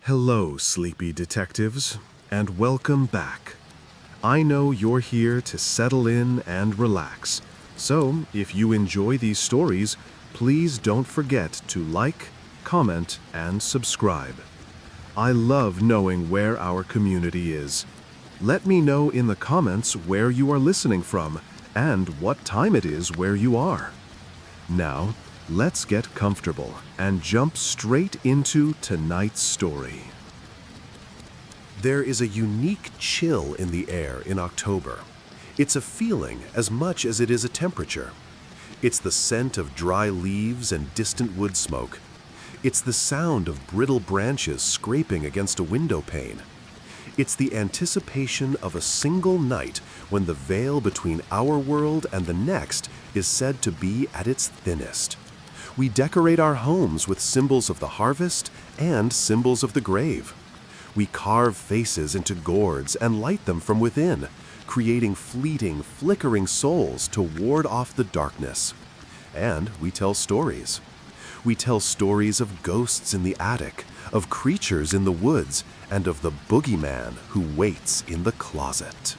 Hello, sleepy detectives, and welcome back. I know you're here to settle in and relax, so if you enjoy these stories, please don't forget to like, comment, and subscribe. I love knowing where our community is. Let me know in the comments where you are listening from and what time it is where you are. Now, let's get comfortable and jump straight into tonight's story. There is a unique chill in the air in October. It's a feeling as much as it is a temperature. It's the scent of dry leaves and distant wood smoke. It's the sound of brittle branches scraping against a window pane. It's the anticipation of a single night when the veil between our world and the next is said to be at its thinnest. We decorate our homes with symbols of the harvest and symbols of the grave. We carve faces into gourds and light them from within, creating fleeting, flickering souls to ward off the darkness. And we tell stories. We tell stories of ghosts in the attic, of creatures in the woods, and of the boogeyman who waits in the closet.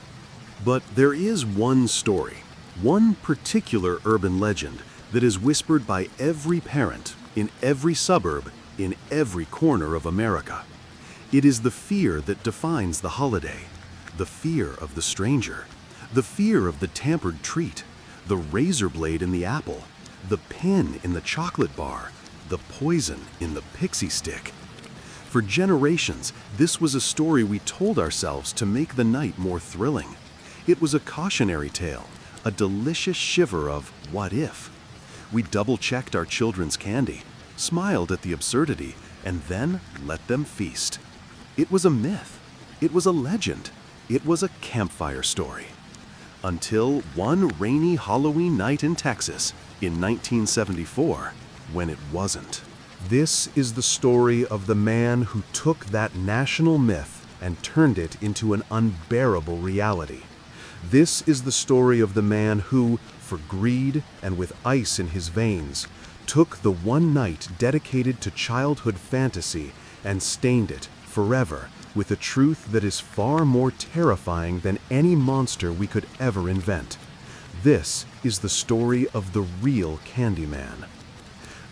But there is one story, one particular urban legend that is whispered by every parent, in every suburb, in every corner of America. It is the fear that defines the holiday, the fear of the stranger, the fear of the tampered treat, the razor blade in the apple, the pin in the chocolate bar, the poison in the pixie stick. For generations, this was a story we told ourselves to make the night more thrilling. It was a cautionary tale, a delicious shiver of what if. We double-checked our children's candy, smiled at the absurdity, and then let them feast. It was a myth. It was a legend. It was a campfire story. Until one rainy Halloween night in Texas in 1974, when it wasn't. This is the story of the man who took that national myth and turned it into an unbearable reality. This is the story of the man who, for greed and with ice in his veins, took the one night dedicated to childhood fantasy and stained it forever with a truth that is far more terrifying than any monster we could ever invent. This is the story of the real Candyman.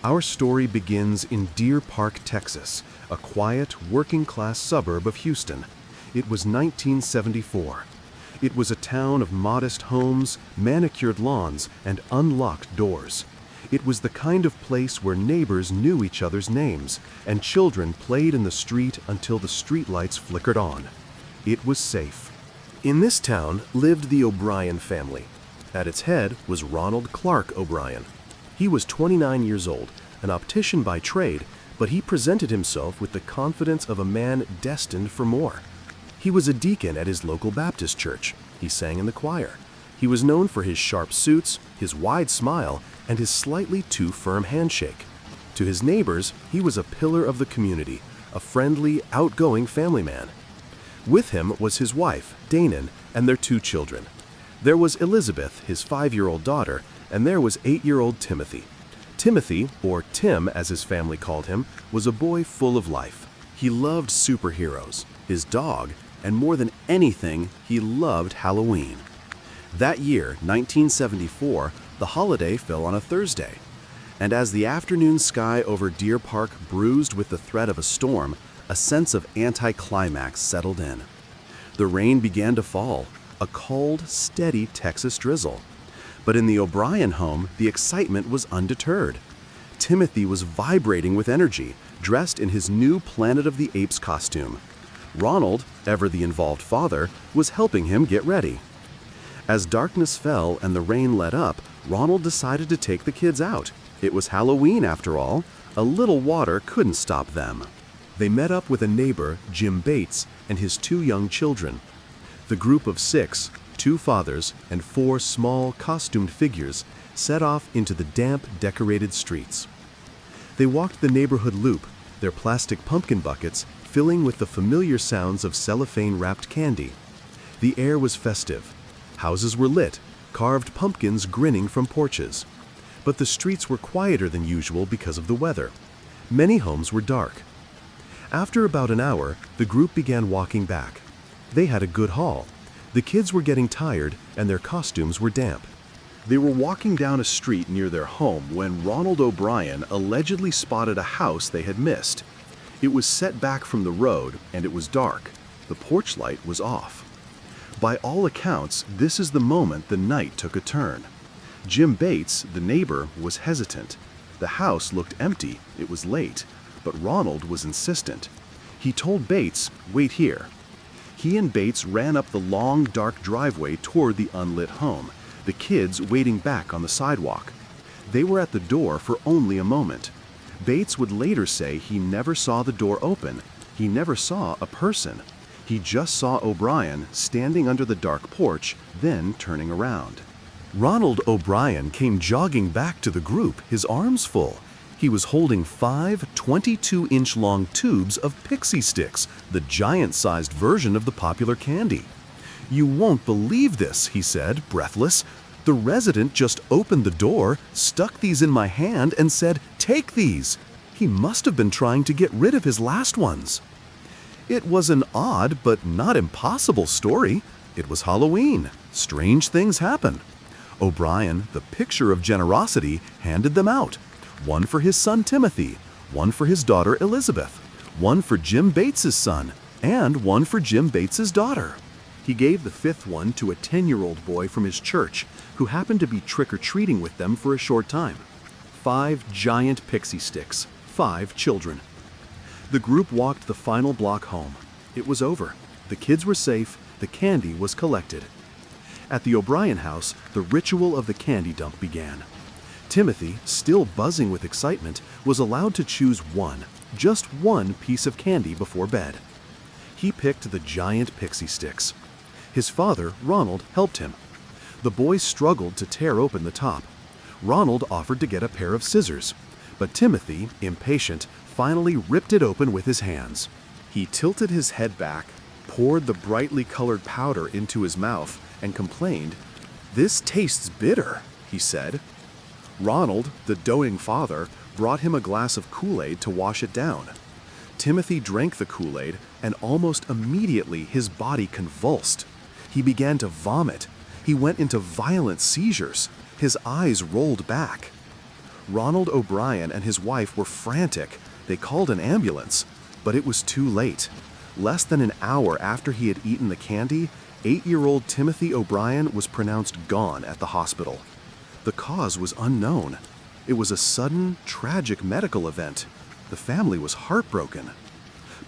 Our story begins in Deer Park, Texas, a quiet, working-class suburb of Houston. It was 1974. It was a town of modest homes, manicured lawns, and unlocked doors. It was the kind of place where neighbors knew each other's names, and children played in the street until the streetlights flickered on. It was safe. In this town lived the O'Brien family. At its head was Ronald Clark O'Brien. He was 29 years old, an optician by trade, but he presented himself with the confidence of a man destined for more. He was a deacon at his local Baptist church. He sang in the choir. He was known for his sharp suits, his wide smile, and his slightly too firm handshake. To his neighbors, he was a pillar of the community, a friendly, outgoing family man. With him was his wife, Danon, and their 2 children. There was Elizabeth, his 5-year-old daughter, and there was 8-year-old Timothy. Timothy, or Tim as his family called him, was a boy full of life. He loved superheroes, his dog, and more than anything, he loved Halloween. That year, 1974, the holiday fell on a Thursday. And as the afternoon sky over Deer Park bruised with the threat of a storm, a sense of anticlimax settled in. The rain began to fall, a cold, steady Texas drizzle. But in the O'Brien home, the excitement was undeterred. Timothy was vibrating with energy, dressed in his new Planet of the Apes costume. Ronald, ever the involved father, was helping him get ready. As darkness fell and the rain let up, Ronald decided to take the kids out. It was Halloween after all. A little water couldn't stop them. They met up with a neighbor, Jim Bates, and his 2 young children. The group of 6, 2 fathers, and 4 small, costumed figures set off into the damp, decorated streets. They walked the neighborhood loop, their plastic pumpkin buckets filling with the familiar sounds of cellophane-wrapped candy. The air was festive. Houses were lit, carved pumpkins grinning from porches. But the streets were quieter than usual because of the weather. Many homes were dark. After about an hour, the group began walking back. They had a good haul. The kids were getting tired and their costumes were damp. They were walking down a street near their home when Ronald O'Brien allegedly spotted a house they had missed. It was set back from the road and it was dark. The porch light was off. By all accounts, this is the moment the night took a turn. Jim Bates, the neighbor, was hesitant. The house looked empty, it was late, but Ronald was insistent. He told Bates, "Wait here." He and Bates ran up the long, dark driveway toward the unlit home, the kids waiting back on the sidewalk. They were at the door for only a moment. Bates would later say he never saw the door open. He never saw a person. He just saw O'Brien standing under the dark porch, then turning around. Ronald O'Brien came jogging back to the group, his arms full. He was holding 5 22-inch-long tubes of pixie sticks, the giant-sized version of the popular candy. "You won't believe this," he said, breathless. "The resident just opened the door, stuck these in my hand, and said, 'Take these.' He must have been trying to get rid of his last ones." It was an odd but not impossible story. It was Halloween. Strange things happen. O'Brien, the picture of generosity, handed them out. One for his son Timothy, one for his daughter Elizabeth, one for Jim Bates's son, and one for Jim Bates's daughter. He gave the 5th one to a 10-year-old boy from his church who happened to be trick-or-treating with them for a short time. 5 giant pixie sticks, 5 children. The group walked the final block home. It was over. The kids were safe. The candy was collected. At the O'Brien house, the ritual of the candy dump began. Timothy, still buzzing with excitement, was allowed to choose one, just one piece of candy before bed. He picked the giant pixie sticks. His father, Ronald, helped him. The boy struggled to tear open the top. Ronald offered to get a pair of scissors, but Timothy, impatient, finally ripped it open with his hands. He tilted his head back, poured the brightly colored powder into his mouth, and complained, "This tastes bitter," he said. Ronald, the doting father, brought him a glass of Kool-Aid to wash it down. Timothy drank the Kool-Aid, and almost immediately his body convulsed. He began to vomit. He went into violent seizures. His eyes rolled back. Ronald O'Brien and his wife were frantic. They called an ambulance, but it was too late. Less than an hour after he had eaten the candy, 8-year-old Timothy O'Brien was pronounced gone at the hospital. The cause was unknown. It was a sudden, tragic medical event. The family was heartbroken.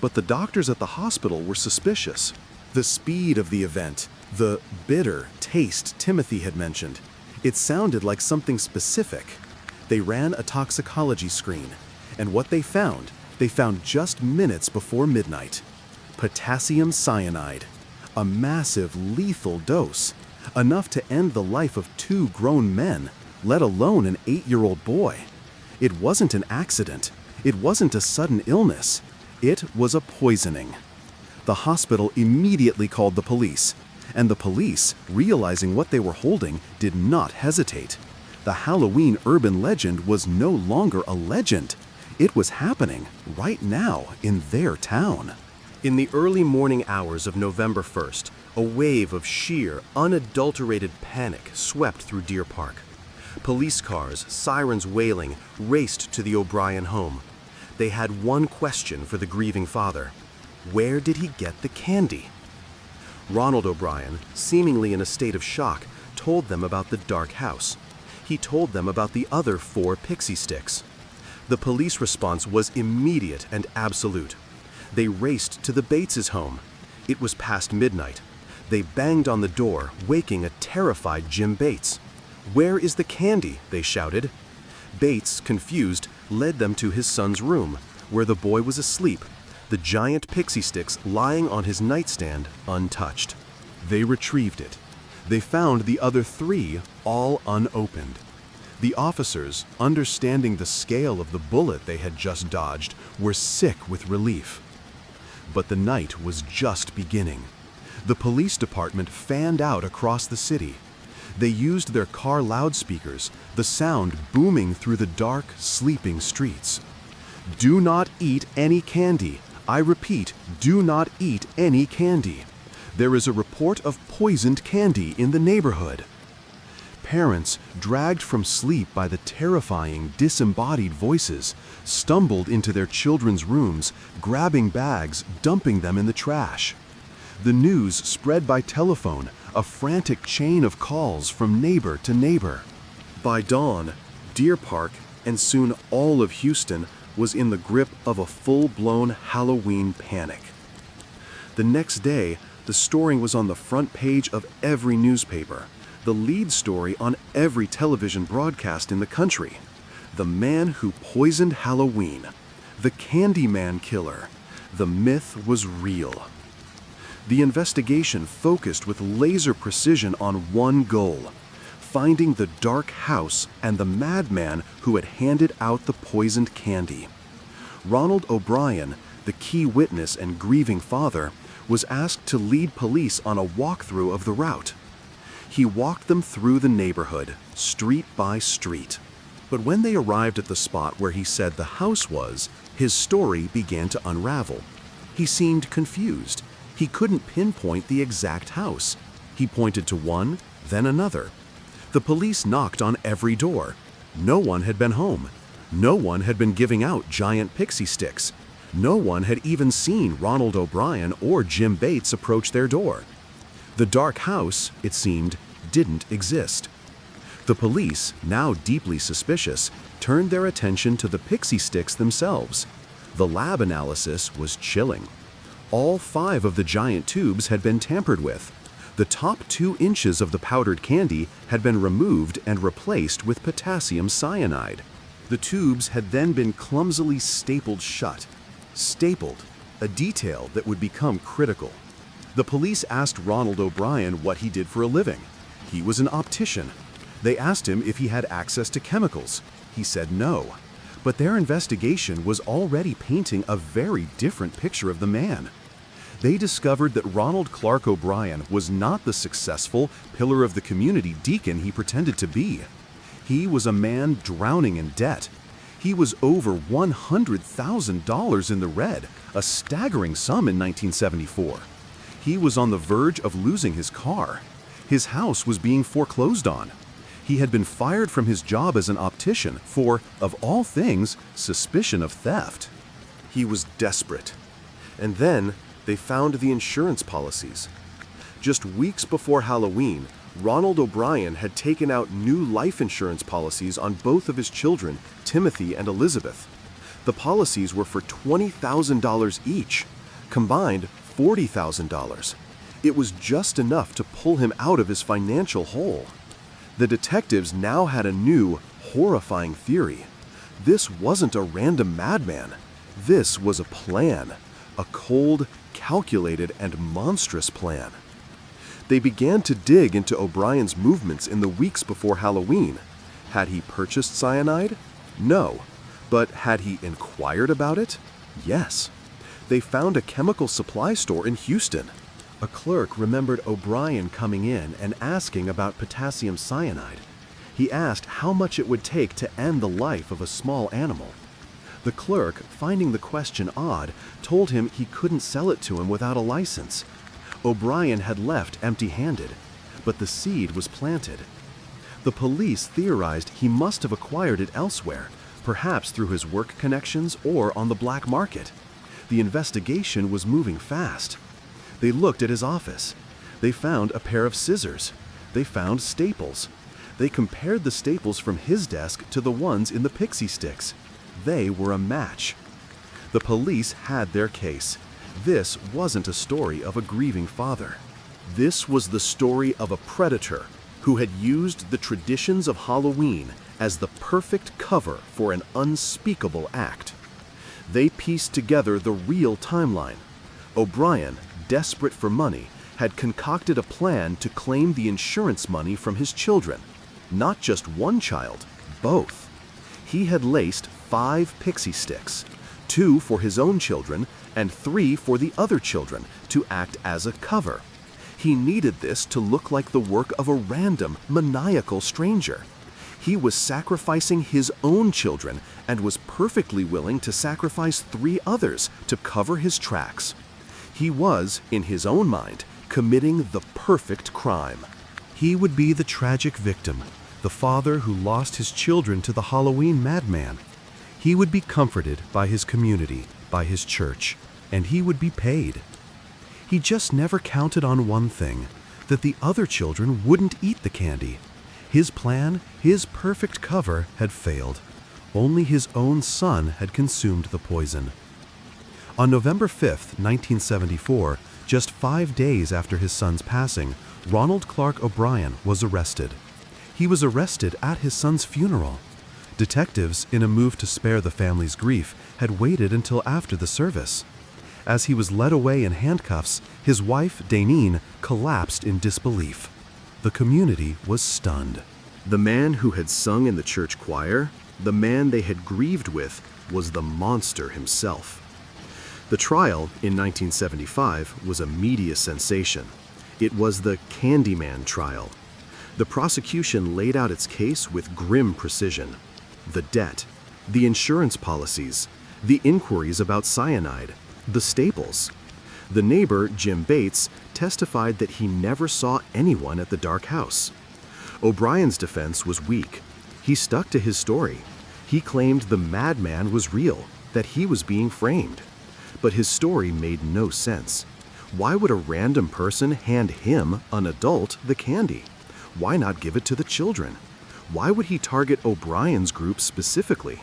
But the doctors at the hospital were suspicious. The speed of the event, the bitter taste Timothy had mentioned, it sounded like something specific. They ran a toxicology screen, and what they found just minutes before midnight. Potassium cyanide, a massive lethal dose, enough to end the life of 2 grown men, let alone an 8-year-old boy. It wasn't an accident. It wasn't a sudden illness. It was a poisoning. The hospital immediately called the police, and the police, realizing what they were holding, did not hesitate. The Halloween urban legend was no longer a legend. It was happening right now in their town. In the early morning hours of November 1st, a wave of sheer, unadulterated panic swept through Deer Park. Police cars, sirens wailing, raced to the O'Brien home. They had one question for the grieving father. Where did he get the candy? Ronald O'Brien, seemingly in a state of shock, told them about the dark house. He told them about the other 4 pixie sticks. The police response was immediate and absolute. They raced to the Bates' home. It was past midnight. They banged on the door, waking a terrified Jim Bates. "Where is the candy?" they shouted. Bates, confused, led them to his son's room, where the boy was asleep, the giant pixie sticks lying on his nightstand untouched. They retrieved it. They found the other 3 all unopened. The officers, understanding the scale of the bullet they had just dodged, were sick with relief. But the night was just beginning. The police department fanned out across the city. They used their car loudspeakers, the sound booming through the dark, sleeping streets. "Do not eat any candy. I repeat, do not eat any candy. There is a report of poisoned candy in the neighborhood. Parents, dragged from sleep by the terrifying, disembodied voices, stumbled into their children's rooms, grabbing bags, dumping them in the trash. The news spread by telephone, a frantic chain of calls from neighbor to neighbor. By dawn, Deer Park, and soon all of Houston, was in the grip of a full-blown Halloween panic. The next day, the story was on the front page of every newspaper, the lead story on every television broadcast in the country. The man who poisoned Halloween, the Candyman killer. The myth was real. The investigation focused with laser precision on one goal: finding the dark house and the madman who had handed out the poisoned candy. Ronald O'Brien, the key witness and grieving father, was asked to lead police on a walkthrough of the route. He walked them through the neighborhood, street by street. But when they arrived at the spot where he said the house was, his story began to unravel. He seemed confused. He couldn't pinpoint the exact house. He pointed to one, then another. The police knocked on every door. No one had been home. No one had been giving out giant pixie sticks. No one had even seen Ronald O'Brien or Jim Bates approach their door. The dark house, it seemed, didn't exist. The police, now deeply suspicious, turned their attention to the pixie sticks themselves. The lab analysis was chilling. All 5 of the giant tubes had been tampered with. The top 2 inches of the powdered candy had been removed and replaced with potassium cyanide. The tubes had then been clumsily stapled shut. Stapled, a detail that would become critical. The police asked Ronald O'Brien what he did for a living. He was an optician. They asked him if he had access to chemicals. He said no. But their investigation was already painting a very different picture of the man. They discovered that Ronald Clark O'Brien was not the successful, pillar of the community deacon he pretended to be. He was a man drowning in debt. He was over $100,000 in the red, a staggering sum in 1974. He was on the verge of losing his car. His house was being foreclosed on. He had been fired from his job as an optician for, of all things, suspicion of theft. He was desperate. And then they found the insurance policies. Just weeks before Halloween, Ronald O'Brien had taken out new life insurance policies on both of his children, Timothy and Elizabeth. The policies were for $20,000 each, combined $40,000. It was just enough to pull him out of his financial hole. The detectives now had a new, horrifying theory. This wasn't a random madman. This was a plan, a cold, calculated, and monstrous plan. They began to dig into O'Brien's movements in the weeks before Halloween. Had he purchased cyanide? No. But had he inquired about it? Yes. They found a chemical supply store in Houston. A clerk remembered O'Brien coming in and asking about potassium cyanide. He asked how much it would take to end the life of a small animal. The clerk, finding the question odd, told him he couldn't sell it to him without a license. O'Brien had left empty-handed, but the seed was planted. The police theorized he must have acquired it elsewhere, perhaps through his work connections or on the black market. The investigation was moving fast. They looked at his office. They found a pair of scissors. They found staples. They compared the staples from his desk to the ones in the pixie sticks. They were a match. The police had their case. This wasn't a story of a grieving father. This was the story of a predator who had used the traditions of Halloween as the perfect cover for an unspeakable act. They pieced together the real timeline. O'Brien, desperate for money, had concocted a plan to claim the insurance money from his children. Not just one child, both. He had laced 5 pixie sticks, 2 for his own children and 3 for the other children, to act as a cover. He needed this to look like the work of a random, maniacal stranger. He was sacrificing his own children and was perfectly willing to sacrifice 3 others to cover his tracks. He was, in his own mind, committing the perfect crime. He would be the tragic victim, the father who lost his children to the Halloween madman. He would be comforted by his community, by his church, and he would be paid. He just never counted on one thing, that the other children wouldn't eat the candy. His plan, his perfect cover, had failed. Only his own son had consumed the poison. On November 5, 1974, just 5 days after his son's passing, Ronald Clark O'Brien was arrested. He was arrested at his son's funeral. Detectives, in a move to spare the family's grief, had waited until after the service. As he was led away in handcuffs, his wife, Daneen, collapsed in disbelief. The community was stunned. The man who had sung in the church choir, the man they had grieved with, was the monster himself. The trial in 1975 was a media sensation. It was the Candyman trial. The prosecution laid out its case with grim precision. The debt, the insurance policies, the inquiries about cyanide, the staples. The neighbor, Jim Bates, testified that he never saw anyone at the dark house. O'Brien's defense was weak. He stuck to his story. He claimed the madman was real, that he was being framed. But his story made no sense. Why would a random person hand him, an adult, the candy? Why not give it to the children? Why would he target O'Brien's group specifically?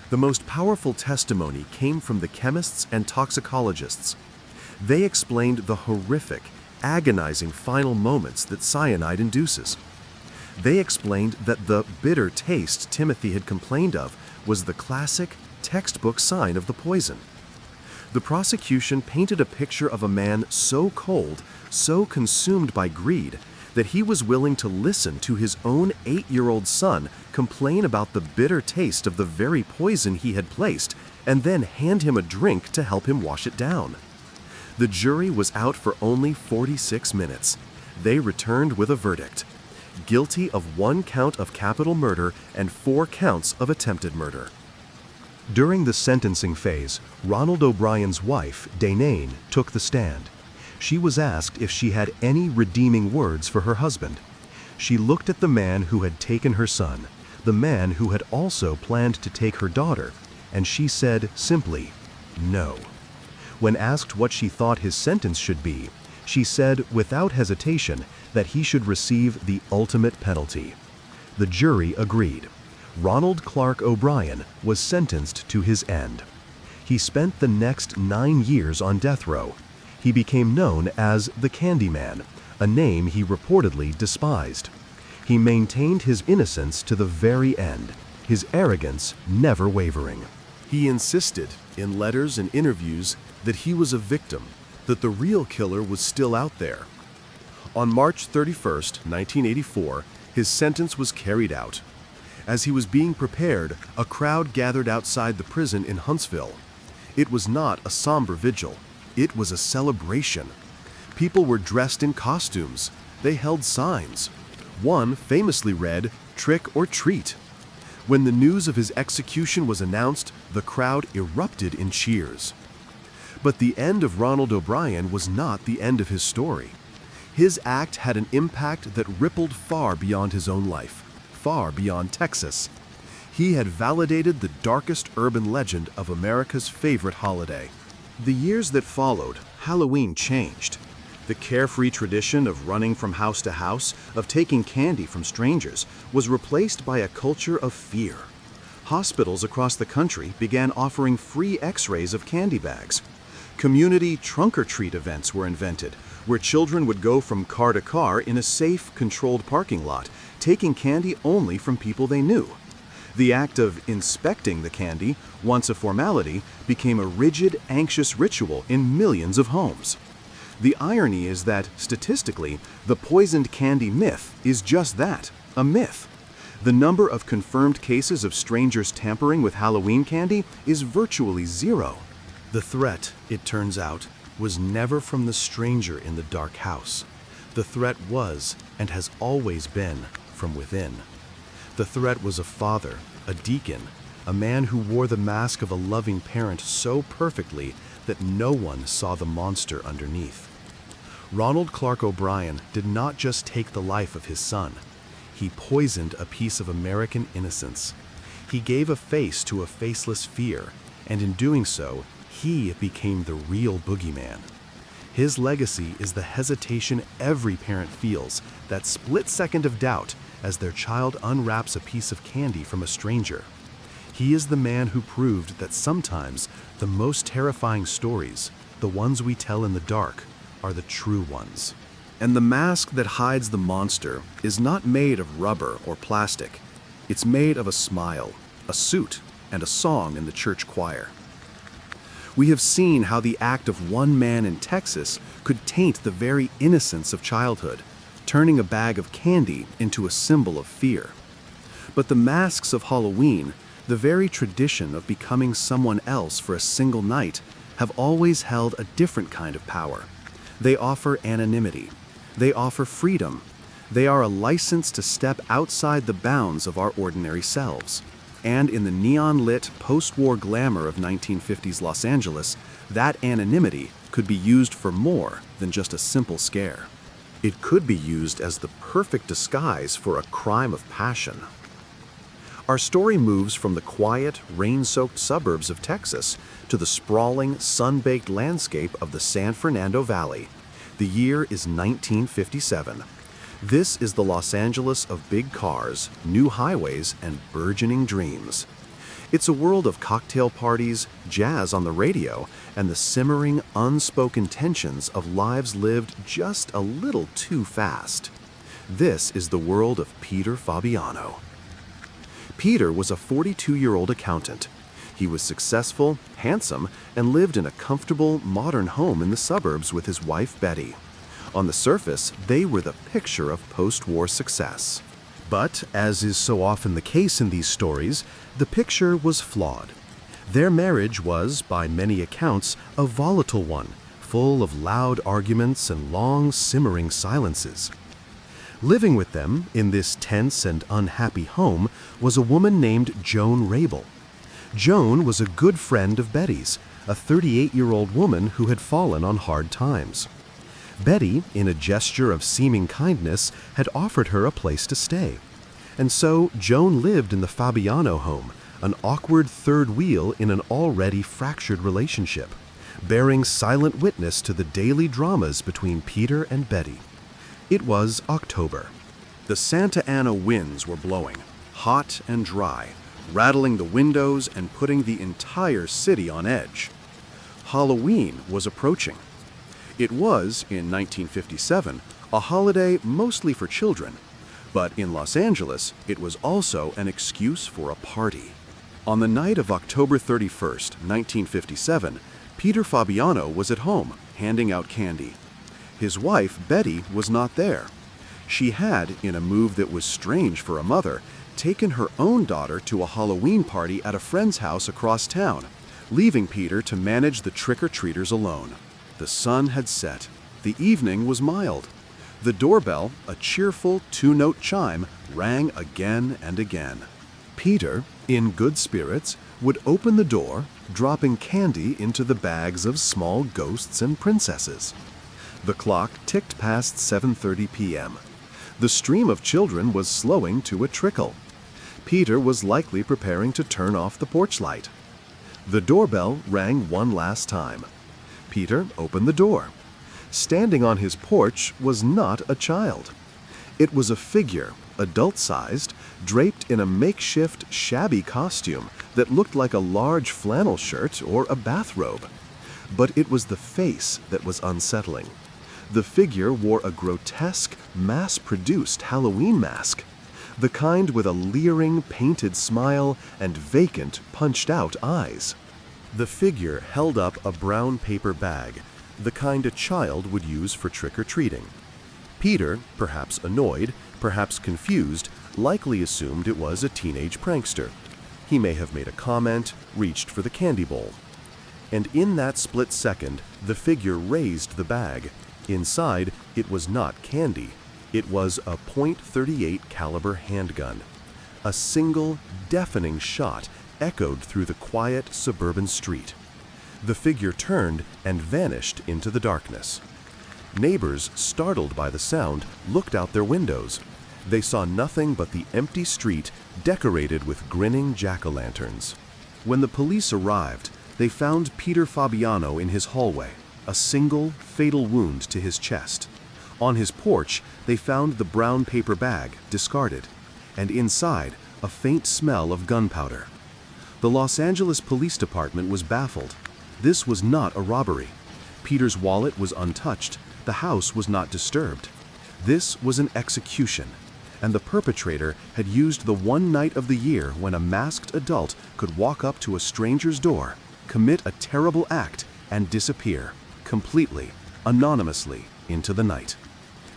The most powerful testimony came from the chemists and toxicologists. They explained the horrific, agonizing final moments that cyanide induces. They explained that the bitter taste Timothy had complained of was the classic, textbook sign of the poison. The prosecution painted a picture of a man so cold, so consumed by greed, that he was willing to listen to his own 8-year-old son complain about the bitter taste of the very poison he had placed, and then hand him a drink to help him wash it down. The jury was out for only 46 minutes. They returned with a verdict: guilty of 1 count of capital murder and 4 counts of attempted murder. During the sentencing phase, Ronald O'Brien's wife, Daneen, took the stand. She was asked if she had any redeeming words for her husband. She looked at the man who had taken her son, the man who had also planned to take her daughter, and she said simply, no. When asked what she thought his sentence should be, she said without hesitation that he should receive the ultimate penalty. The jury agreed. Ronald Clark O'Brien was sentenced to his end. He spent the next 9 years on death row. He became known as the Candyman, a name he reportedly despised. He maintained his innocence to the very end, his arrogance never wavering. He insisted, in letters and interviews, that he was a victim, that the real killer was still out there. On March 31, 1984, his sentence was carried out. As he was being prepared, a crowd gathered outside the prison in Huntsville. It was not a somber vigil. It was a celebration. People were dressed in costumes. They held signs. One famously read, "Trick or treat." When the news of his execution was announced, the crowd erupted in cheers. But the end of Ronald O'Brien was not the end of his story. His act had an impact that rippled far beyond his own life, far beyond Texas. He had validated the darkest urban legend of America's favorite holiday. The years that followed, Halloween changed. The carefree tradition of running from house to house, of taking candy from strangers, was replaced by a culture of fear. Hospitals across the country began offering free X-rays of candy bags. Community trunk-or-treat events were invented, where children would go from car to car in a safe, controlled parking lot, taking candy only from people they knew. The act of inspecting the candy, once a formality, became a rigid, anxious ritual in millions of homes. The irony is that, statistically, the poisoned candy myth is just that, a myth. The number of confirmed cases of strangers tampering with Halloween candy is virtually 0. The threat, it turns out, was never from the stranger in the dark house. The threat was, and has always been, from within. The threat was a father, a deacon, a man who wore the mask of a loving parent so perfectly that no one saw the monster underneath. Ronald Clark O'Brien did not just take the life of his son. He poisoned a piece of American innocence. He gave a face to a faceless fear, and in doing so, he became the real boogeyman. His legacy is the hesitation every parent feels, that split second of doubt as their child unwraps a piece of candy from a stranger. He is the man who proved that sometimes the most terrifying stories, the ones we tell in the dark, are the true ones. And the mask that hides the monster is not made of rubber or plastic. It's made of a smile, a suit, and a song in the church choir. We have seen how the act of one man in Texas could taint the very innocence of childhood, turning a bag of candy into a symbol of fear. But the masks of Halloween, the very tradition of becoming someone else for a single night, have always held a different kind of power. They offer anonymity. They offer freedom. They are a license to step outside the bounds of our ordinary selves. And in the neon-lit, post-war glamour of 1950s Los Angeles, that anonymity could be used for more than just a simple scare. It could be used as the perfect disguise for a crime of passion. Our story moves from the quiet, rain-soaked suburbs of Texas to the sprawling, sun-baked landscape of the San Fernando Valley. The year is 1957. This is the Los Angeles of big cars, new highways, and burgeoning dreams. It's a world of cocktail parties, jazz on the radio, and the simmering, unspoken tensions of lives lived just a little too fast. This is the world of Peter Fabiano. Peter was a 42-year-old accountant. He was successful, handsome, and lived in a comfortable, modern home in the suburbs with his wife, Betty. On the surface, they were the picture of post-war success. But, as is so often the case in these stories, the picture was flawed. Their marriage was, by many accounts, a volatile one, full of loud arguments and long, simmering silences. Living with them, in this tense and unhappy home, was a woman named Joan Rabel. Joan was a good friend of Betty's, a 38-year-old woman who had fallen on hard times. Betty, in a gesture of seeming kindness, had offered her a place to stay. And so Joan lived in the Fabiano home, an awkward third wheel in an already fractured relationship, bearing silent witness to the daily dramas between Peter and Betty. It was October. The Santa Ana winds were blowing, hot and dry, rattling the windows and putting the entire city on edge. Halloween was approaching. It was, in 1957, a holiday mostly for children, but in Los Angeles, it was also an excuse for a party. On the night of October 31st, 1957, Peter Fabiano was at home, handing out candy. His wife, Betty, was not there. She had, in a move that was strange for a mother, taken her own daughter to a Halloween party at a friend's house across town, leaving Peter to manage the trick-or-treaters alone. The sun had set. The evening was mild. The doorbell, a cheerful two-note chime, rang again and again. Peter, in good spirits, would open the door, dropping candy into the bags of small ghosts and princesses. The clock ticked past 7:30 p.m. The stream of children was slowing to a trickle. Peter was likely preparing to turn off the porch light. The doorbell rang one last time. Peter opened the door. Standing on his porch was not a child. It was a figure, adult-sized, draped in a makeshift, shabby costume that looked like a large flannel shirt or a bathrobe. But it was the face that was unsettling. The figure wore a grotesque, mass-produced Halloween mask, the kind with a leering, painted smile and vacant, punched-out eyes. The figure held up a brown paper bag, the kind a child would use for trick-or-treating. Peter, perhaps annoyed, perhaps confused, likely assumed it was a teenage prankster. He may have made a comment, reached for the candy bowl. And in that split second, the figure raised the bag. Inside, it was not candy. It was a .38 caliber handgun. A single, deafening shot echoed through the quiet suburban street. The figure turned and vanished into the darkness. Neighbors, startled by the sound, looked out their windows. They saw nothing but the empty street decorated with grinning jack-o'-lanterns. When the police arrived, they found Peter Fabiano in his hallway, a single, fatal wound to his chest. On his porch, they found the brown paper bag, discarded, and inside, a faint smell of gunpowder. The Los Angeles Police Department was baffled. This was not a robbery. Peter's wallet was untouched. The house was not disturbed. This was an execution, and the perpetrator had used the one night of the year when a masked adult could walk up to a stranger's door, commit a terrible act, and disappear, completely, anonymously, into the night.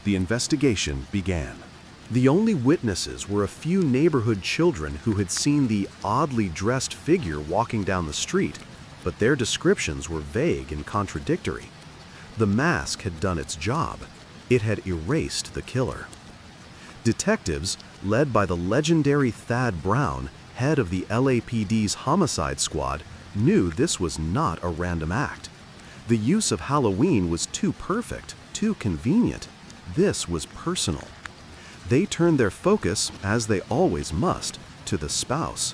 The investigation began. The only witnesses were a few neighborhood children who had seen the oddly dressed figure walking down the street, but their descriptions were vague and contradictory. The mask had done its job. It had erased the killer. Detectives, led by the legendary Thad Brown, head of the LAPD's homicide squad, knew this was not a random act. The use of Halloween was too perfect, too convenient. This was personal. They turned their focus, as they always must, to the spouse.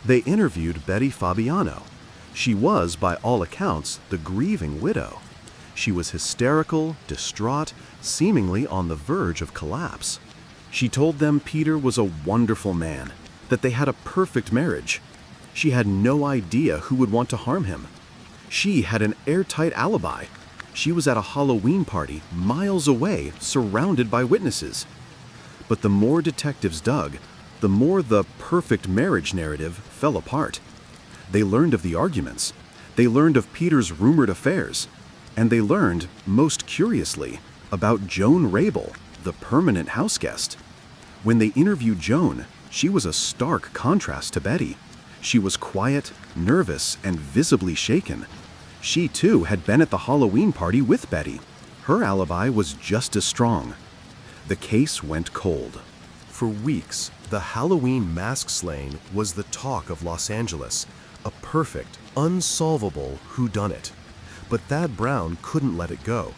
They interviewed Betty Fabiano. She was, by all accounts, the grieving widow. She was hysterical, distraught, seemingly on the verge of collapse. She told them Peter was a wonderful man, that they had a perfect marriage. She had no idea who would want to harm him. She had an airtight alibi. She was at a Halloween party miles away, surrounded by witnesses. But the more detectives dug, the more the perfect marriage narrative fell apart. They learned of the arguments. They learned of Peter's rumored affairs. And they learned, most curiously, about Joan Rabel, the permanent houseguest. When they interviewed Joan, she was a stark contrast to Betty. She was quiet, nervous, and visibly shaken. She too had been at the Halloween party with Betty. Her alibi was just as strong. The case went cold. For weeks, the Halloween mask slaying was the talk of Los Angeles, a perfect, unsolvable whodunit. But Thad Brown couldn't let it go.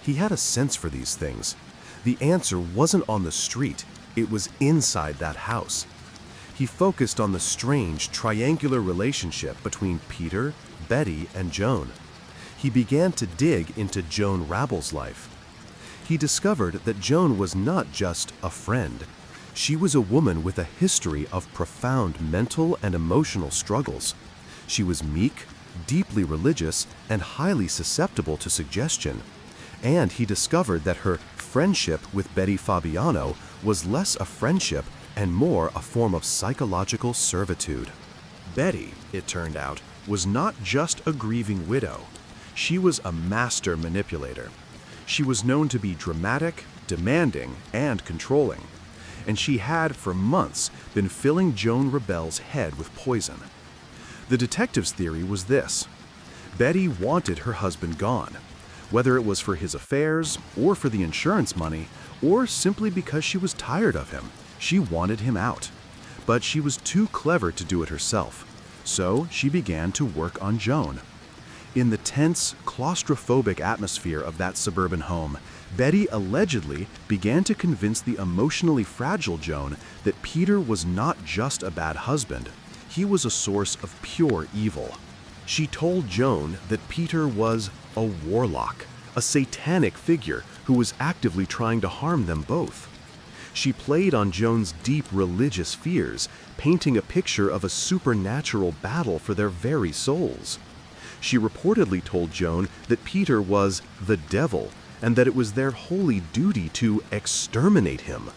He had a sense for these things. The answer wasn't on the street, it was inside that house. He focused on the strange, triangular relationship between Peter, Betty, and Joan. He began to dig into Joan Rabel's life. He discovered that Joan was not just a friend. She was a woman with a history of profound mental and emotional struggles. She was meek, deeply religious, and highly susceptible to suggestion. And he discovered that her friendship with Betty Fabiano was less a friendship and more a form of psychological servitude. Betty, it turned out, was not just a grieving widow. She was a master manipulator. She was known to be dramatic, demanding, and controlling. And she had, for months, been filling Joan Rabel's head with poison. The detective's theory was this: Betty wanted her husband gone, whether it was for his affairs, or for the insurance money, or simply because she was tired of him. She wanted him out. But she was too clever to do it herself, so she began to work on Joan. In the tense, claustrophobic atmosphere of that suburban home, Betty allegedly began to convince the emotionally fragile Joan that Peter was not just a bad husband. He was a source of pure evil. She told Joan that Peter was a warlock, a satanic figure who was actively trying to harm them both. She played on Joan's deep religious fears, painting a picture of a supernatural battle for their very souls. She reportedly told Joan that Peter was the devil and that it was their holy duty to exterminate him.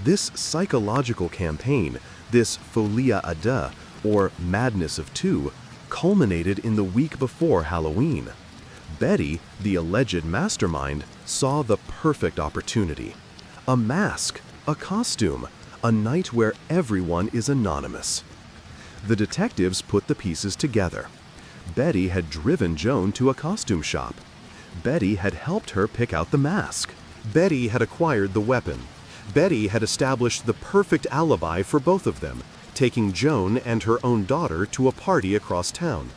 This psychological campaign, this folia à deux, or madness of two, culminated in the week before Halloween. Betty, the alleged mastermind, saw the perfect opportunity. A mask, a costume, a night where everyone is anonymous. The detectives put the pieces together. Betty had driven Joan to a costume shop. Betty had helped her pick out the mask. Betty had acquired the weapon. Betty had established the perfect alibi for both of them, taking Joan and her own daughter to a party across town.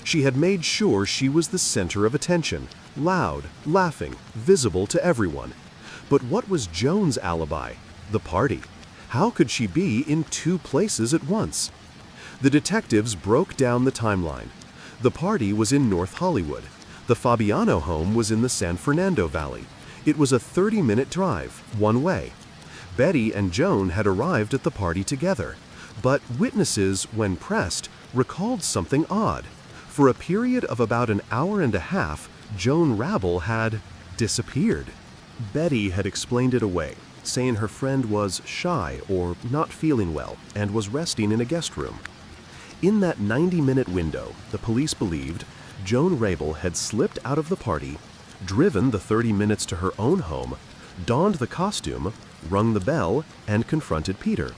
She had made sure she was the center of attention, loud, laughing, visible to everyone. But what was Joan's alibi? The party. How could she be in two places at once? The detectives broke down the timeline. The party was in North Hollywood. The Fabiano home was in the San Fernando Valley. It was a 30-minute drive, one way. Betty and Joan had arrived at the party together, but witnesses, when pressed, recalled something odd. For a period of about an hour and a half, Joan Rabble had disappeared. Betty had explained it away, saying her friend was shy or not feeling well and was resting in a guest room. In that 90-minute window, the police believed Joan Rabel had slipped out of the party, driven the 30 minutes to her own home, donned the costume, rung the bell, and confronted Peter.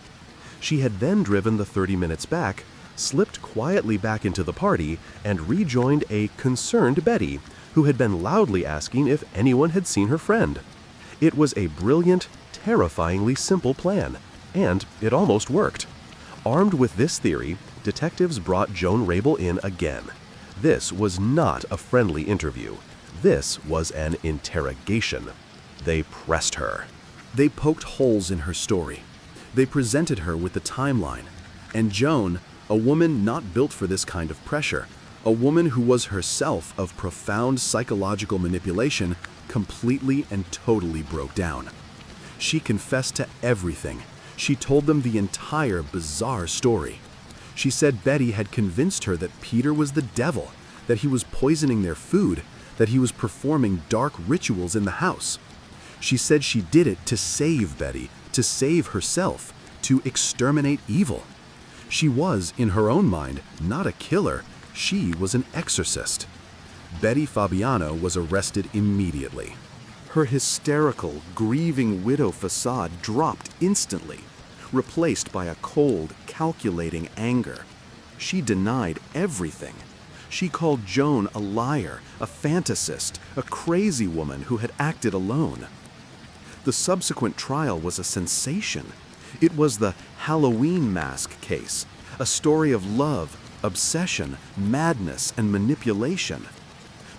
She had then driven the 30 minutes back, slipped quietly back into the party, and rejoined a concerned Betty, who had been loudly asking if anyone had seen her friend. It was a brilliant, terrifyingly simple plan, and it almost worked. Armed with this theory, detectives brought Joan Rabel in again. This was not a friendly interview. This was an interrogation. They pressed her. They poked holes in her story. They presented her with the timeline. And Joan, a woman not built for this kind of pressure, a woman who was herself of profound psychological manipulation, completely and totally broke down. She confessed to everything. She told them the entire bizarre story. She said Betty had convinced her that Peter was the devil, that he was poisoning their food, that he was performing dark rituals in the house. She said she did it to save Betty, to save herself, to exterminate evil. She was, in her own mind, not a killer. She was an exorcist. Betty Fabiano was arrested immediately. Her hysterical, grieving widow facade dropped instantly, replaced by a cold, calculating anger. She denied everything. She called Joan a liar, a fantasist, a crazy woman who had acted alone. The subsequent trial was a sensation. It was the Halloween mask case, a story of love, obsession, madness, and manipulation.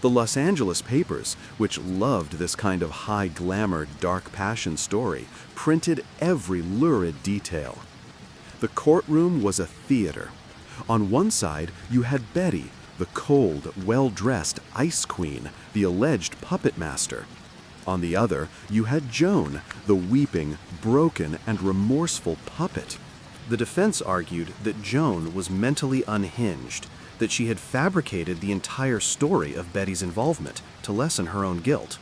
The Los Angeles papers, which loved this kind of high-glamour, dark passion story, printed every lurid detail. The courtroom was a theater. On one side, you had Betty, the cold, well-dressed ice queen, the alleged puppet master. On the other, you had Joan, the weeping, broken, and remorseful puppet. The defense argued that Joan was mentally unhinged, that she had fabricated the entire story of Betty's involvement to lessen her own guilt.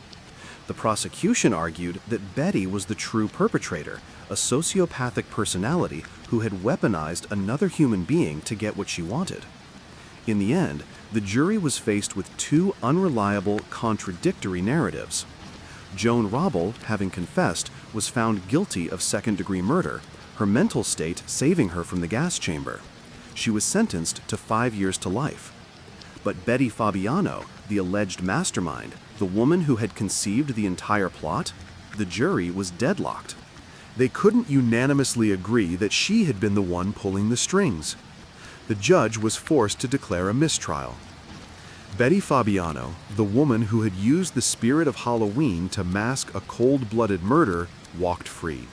The prosecution argued that Betty was the true perpetrator, a sociopathic personality who had weaponized another human being to get what she wanted. In the end, the jury was faced with two unreliable, contradictory narratives. Joan Rabel, having confessed, was found guilty of second-degree murder, her mental state saving her from the gas chamber. She was sentenced to 5 years to life. But Betty Fabiano, the alleged mastermind, the woman who had conceived the entire plot, the jury was deadlocked. They couldn't unanimously agree that she had been the one pulling the strings. The judge was forced to declare a mistrial. Betty Fabiano, the woman who had used the spirit of Halloween to mask a cold-blooded murder, walked free.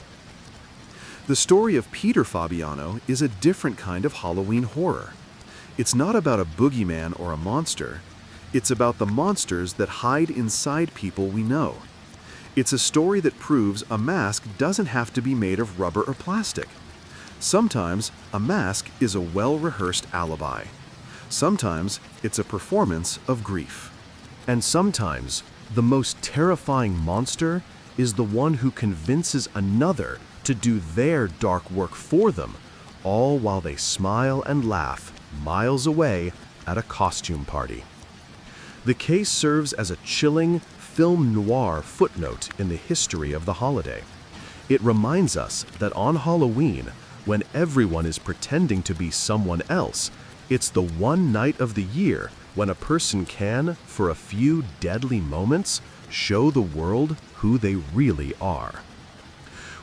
The story of Peter Fabiano is a different kind of Halloween horror. It's not about a boogeyman or a monster. It's about the monsters that hide inside people we know. It's a story that proves a mask doesn't have to be made of rubber or plastic. Sometimes a mask is a well-rehearsed alibi. Sometimes it's a performance of grief. And sometimes the most terrifying monster is the one who convinces another to do their dark work for them, all while they smile and laugh miles away at a costume party. The case serves as a chilling, film noir footnote in the history of the holiday. It reminds us that on Halloween, when everyone is pretending to be someone else, it's the one night of the year when a person can, for a few deadly moments, show the world who they really are.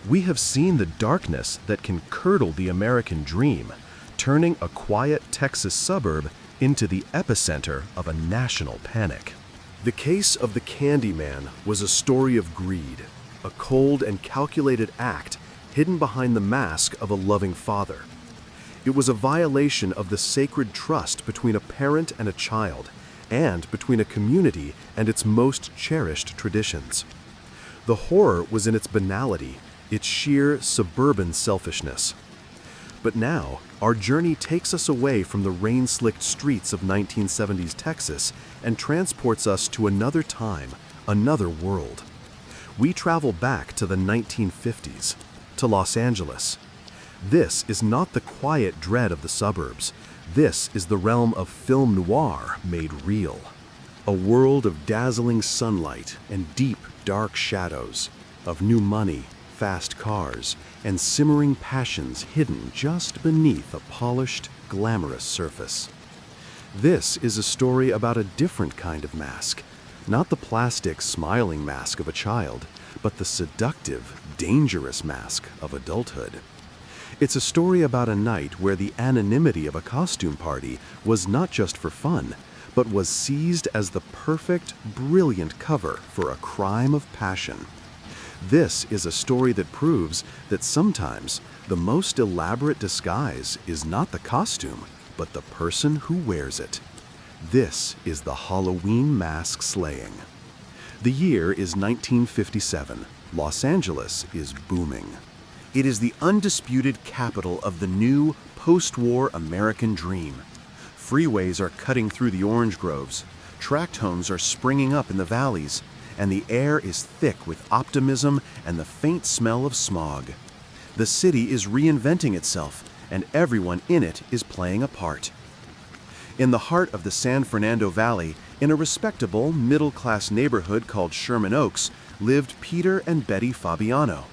We have seen the darkness that can curdle the American dream, turning a quiet Texas suburb into the epicenter of a national panic. The case of the Candyman was a story of greed, a cold and calculated act hidden behind the mask of a loving father. It was a violation of the sacred trust between a parent and a child, and between a community and its most cherished traditions. The horror was in its banality, its sheer suburban selfishness. But now, our journey takes us away from the rain-slicked streets of 1970s Texas and transports us to another time, another world. We travel back to the 1950s, to Los Angeles. This is not the quiet dread of the suburbs. This is the realm of film noir made real. A world of dazzling sunlight and deep, dark shadows, of new money, fast cars, and simmering passions hidden just beneath a polished, glamorous surface. This is a story about a different kind of mask, not the plastic, smiling mask of a child, but the seductive, dangerous mask of adulthood. It's a story about a night where the anonymity of a costume party was not just for fun, but was seized as the perfect, brilliant cover for a crime of passion. This is a story that proves that sometimes the most elaborate disguise is not the costume, but the person who wears it. This is the Halloween mask slaying. The year is 1957. Los Angeles is booming. It is the undisputed capital of the new, post-war American dream. Freeways are cutting through the orange groves, tract homes are springing up in the valleys, and the air is thick with optimism and the faint smell of smog. The city is reinventing itself, and everyone in it is playing a part. In the heart of the San Fernando Valley, in a respectable, middle-class neighborhood called Sherman Oaks, lived Peter and Betty Fabiano.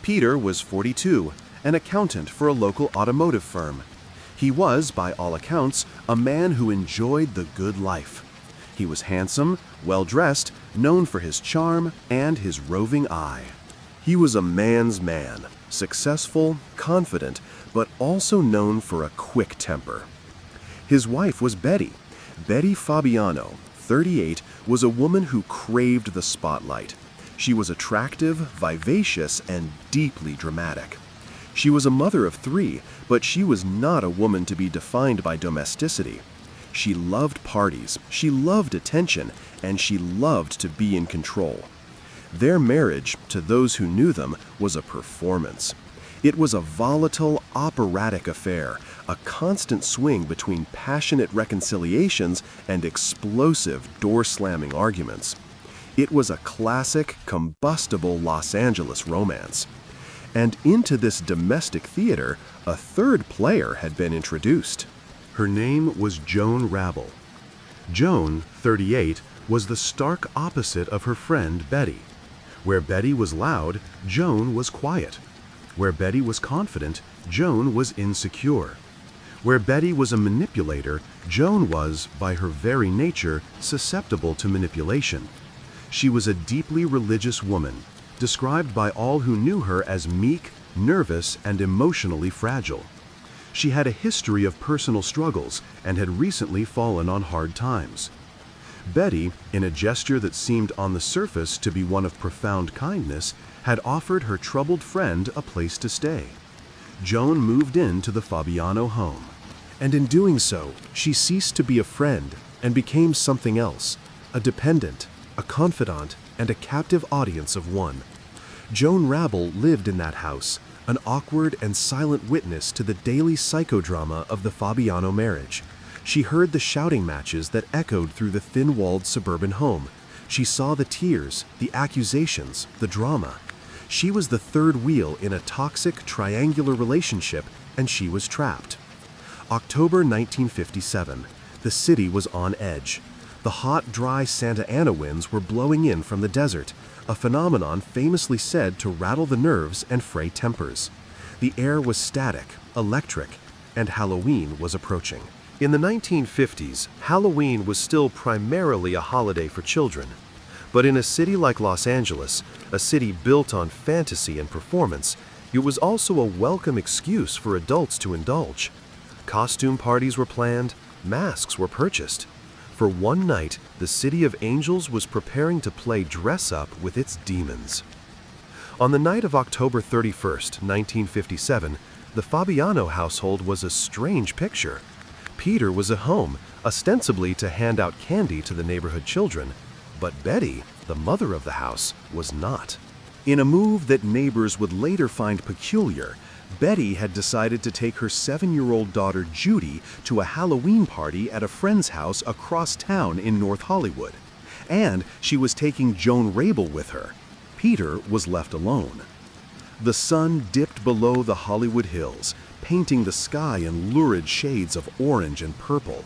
Peter was 42, an accountant for a local automotive firm. He was, by all accounts, a man who enjoyed the good life. He was handsome, well-dressed, known for his charm and his roving eye. He was a man's man, successful, confident, but also known for a quick temper. His wife was Betty. Betty Fabiano, 38, was a woman who craved the spotlight. She was attractive, vivacious, and deeply dramatic. She was a mother of 3, but she was not a woman to be defined by domesticity. She loved parties, she loved attention, and she loved to be in control. Their marriage, to those who knew them, was a performance. It was a volatile, operatic affair, a constant swing between passionate reconciliations and explosive, door-slamming arguments. It was a classic, combustible Los Angeles romance. And into this domestic theater, a third player had been introduced. Her name was Joan Rabble. Joan, 38, was the stark opposite of her friend Betty. Where Betty was loud, Joan was quiet. Where Betty was confident, Joan was insecure. Where Betty was a manipulator, Joan was, by her very nature, susceptible to manipulation. She was a deeply religious woman, described by all who knew her as meek, nervous, and emotionally fragile. She had a history of personal struggles and had recently fallen on hard times. Betty, in a gesture that seemed on the surface to be one of profound kindness, had offered her troubled friend a place to stay. Joan moved into the Fabiano home. And in doing so, she ceased to be a friend and became something else, a dependent, a confidant, and a captive audience of one. Joan Rabble lived in that house, an awkward and silent witness to the daily psychodrama of the Fabiano marriage. She heard the shouting matches that echoed through the thin-walled suburban home. She saw the tears, the accusations, the drama. She was the third wheel in a toxic, triangular relationship, and she was trapped. October 1957. The city was on edge. The hot, dry Santa Ana winds were blowing in from the desert, a phenomenon famously said to rattle the nerves and fray tempers. The air was static, electric, and Halloween was approaching. In the 1950s, Halloween was still primarily a holiday for children. But in a city like Los Angeles, a city built on fantasy and performance, it was also a welcome excuse for adults to indulge. Costume parties were planned, masks were purchased. For one night, the City of Angels was preparing to play dress-up with its demons. On the night of October 31st, 1957, the Fabiano household was a strange picture. Peter was at home, ostensibly to hand out candy to the neighborhood children, but Betty, the mother of the house, was not. In a move that neighbors would later find peculiar, Betty had decided to take her 7-year-old daughter Judy to a Halloween party at a friend's house across town in North Hollywood. And she was taking Joan Rabel with her. Peter was left alone. The sun dipped below the Hollywood Hills, painting the sky in lurid shades of orange and purple.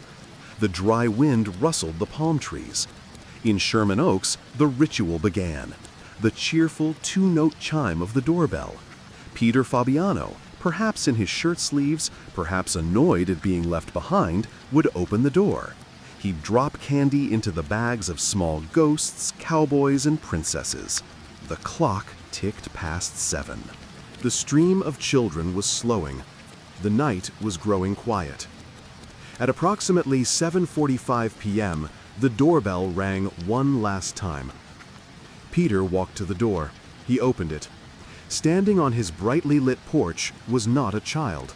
The dry wind rustled the palm trees. In Sherman Oaks, the ritual began. The cheerful two-note chime of the doorbell. Peter Fabiano, perhaps in his shirt sleeves, perhaps annoyed at being left behind, would open the door. He'd drop candy into the bags of small ghosts, cowboys, and princesses. The clock ticked past 7. The stream of children was slowing. The night was growing quiet. At approximately 7:45 p.m., the doorbell rang one last time. Peter walked to the door. He opened it. Standing on his brightly lit porch was not a child.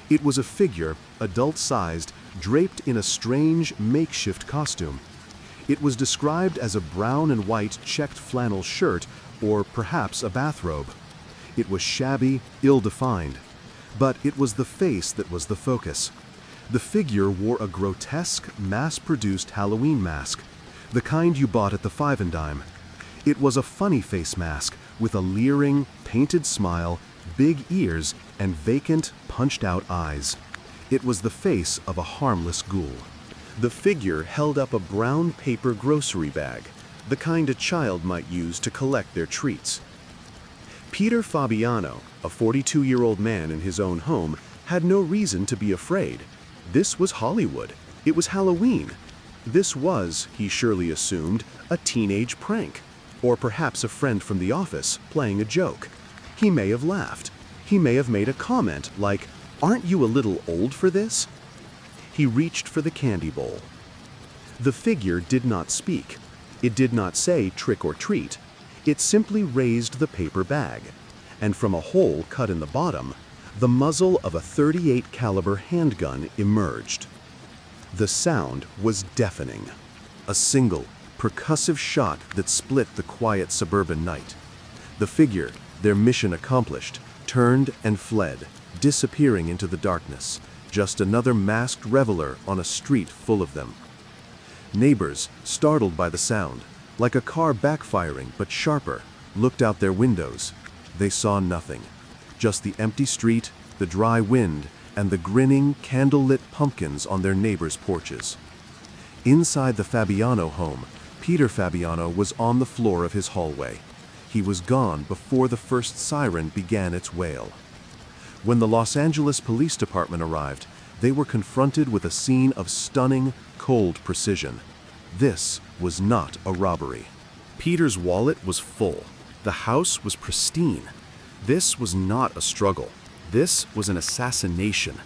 It was a figure, adult-sized, draped in a strange, makeshift costume. It was described as a brown and white checked flannel shirt, or perhaps a bathrobe. It was shabby, ill-defined. But it was the face that was the focus. The figure wore a grotesque, mass-produced Halloween mask, the kind you bought at the Five and Dime. It was a funny face mask with a leering, painted smile, big ears, and vacant, punched-out eyes. It was the face of a harmless ghoul. The figure held up a brown paper grocery bag, the kind a child might use to collect their treats. Peter Fabiano, a 42-year-old man in his own home, had no reason to be afraid. This was Hollywood. It was Halloween. This was, he surely assumed, a teenage prank. Or perhaps a friend from the office playing a joke. He may have laughed. He may have made a comment like, "Aren't you a little old for this?" He reached for the candy bowl. The figure did not speak. It did not say trick or treat. It simply raised the paper bag, and from a hole cut in the bottom, the muzzle of a .38 caliber handgun emerged. The sound was deafening. A single, percussive shot that split the quiet suburban night. The figure, their mission accomplished, turned and fled, disappearing into the darkness, just another masked reveler on a street full of them. Neighbors, startled by the sound, like a car backfiring but sharper, looked out their windows. They saw nothing, just the empty street, the dry wind, and the grinning, candle-lit pumpkins on their neighbors' porches. Inside the Fabiano home, Peter Fabiano was on the floor of his hallway. He was gone before the first siren began its wail. When the Los Angeles Police Department arrived, they were confronted with a scene of stunning, cold precision. This was not a robbery. Peter's wallet was full. The house was pristine. This was not a struggle. This was an assassination.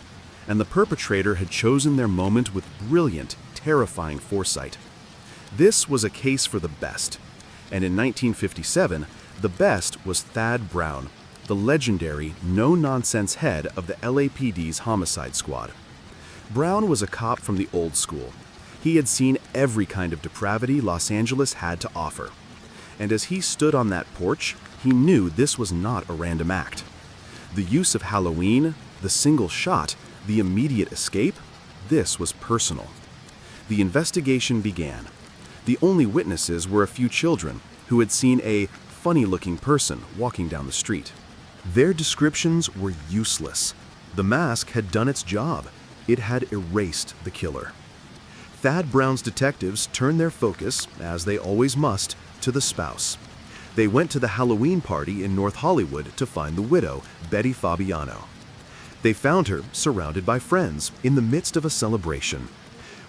And the perpetrator had chosen their moment with brilliant, terrifying foresight. This was a case for the best. And in 1957, the best was Thad Brown, the legendary, no-nonsense head of the LAPD's homicide squad. Brown was a cop from the old school. He had seen every kind of depravity Los Angeles had to offer. And as he stood on that porch, he knew this was not a random act. The use of Halloween, the single shot, the immediate escape, this was personal. The investigation began. The only witnesses were a few children who had seen a funny-looking person walking down the street. Their descriptions were useless. The mask had done its job. It had erased the killer. Thad Brown's detectives turned their focus, as they always must, to the spouse. They went to the Halloween party in North Hollywood to find the widow, Betty Fabiano. They found her surrounded by friends in the midst of a celebration.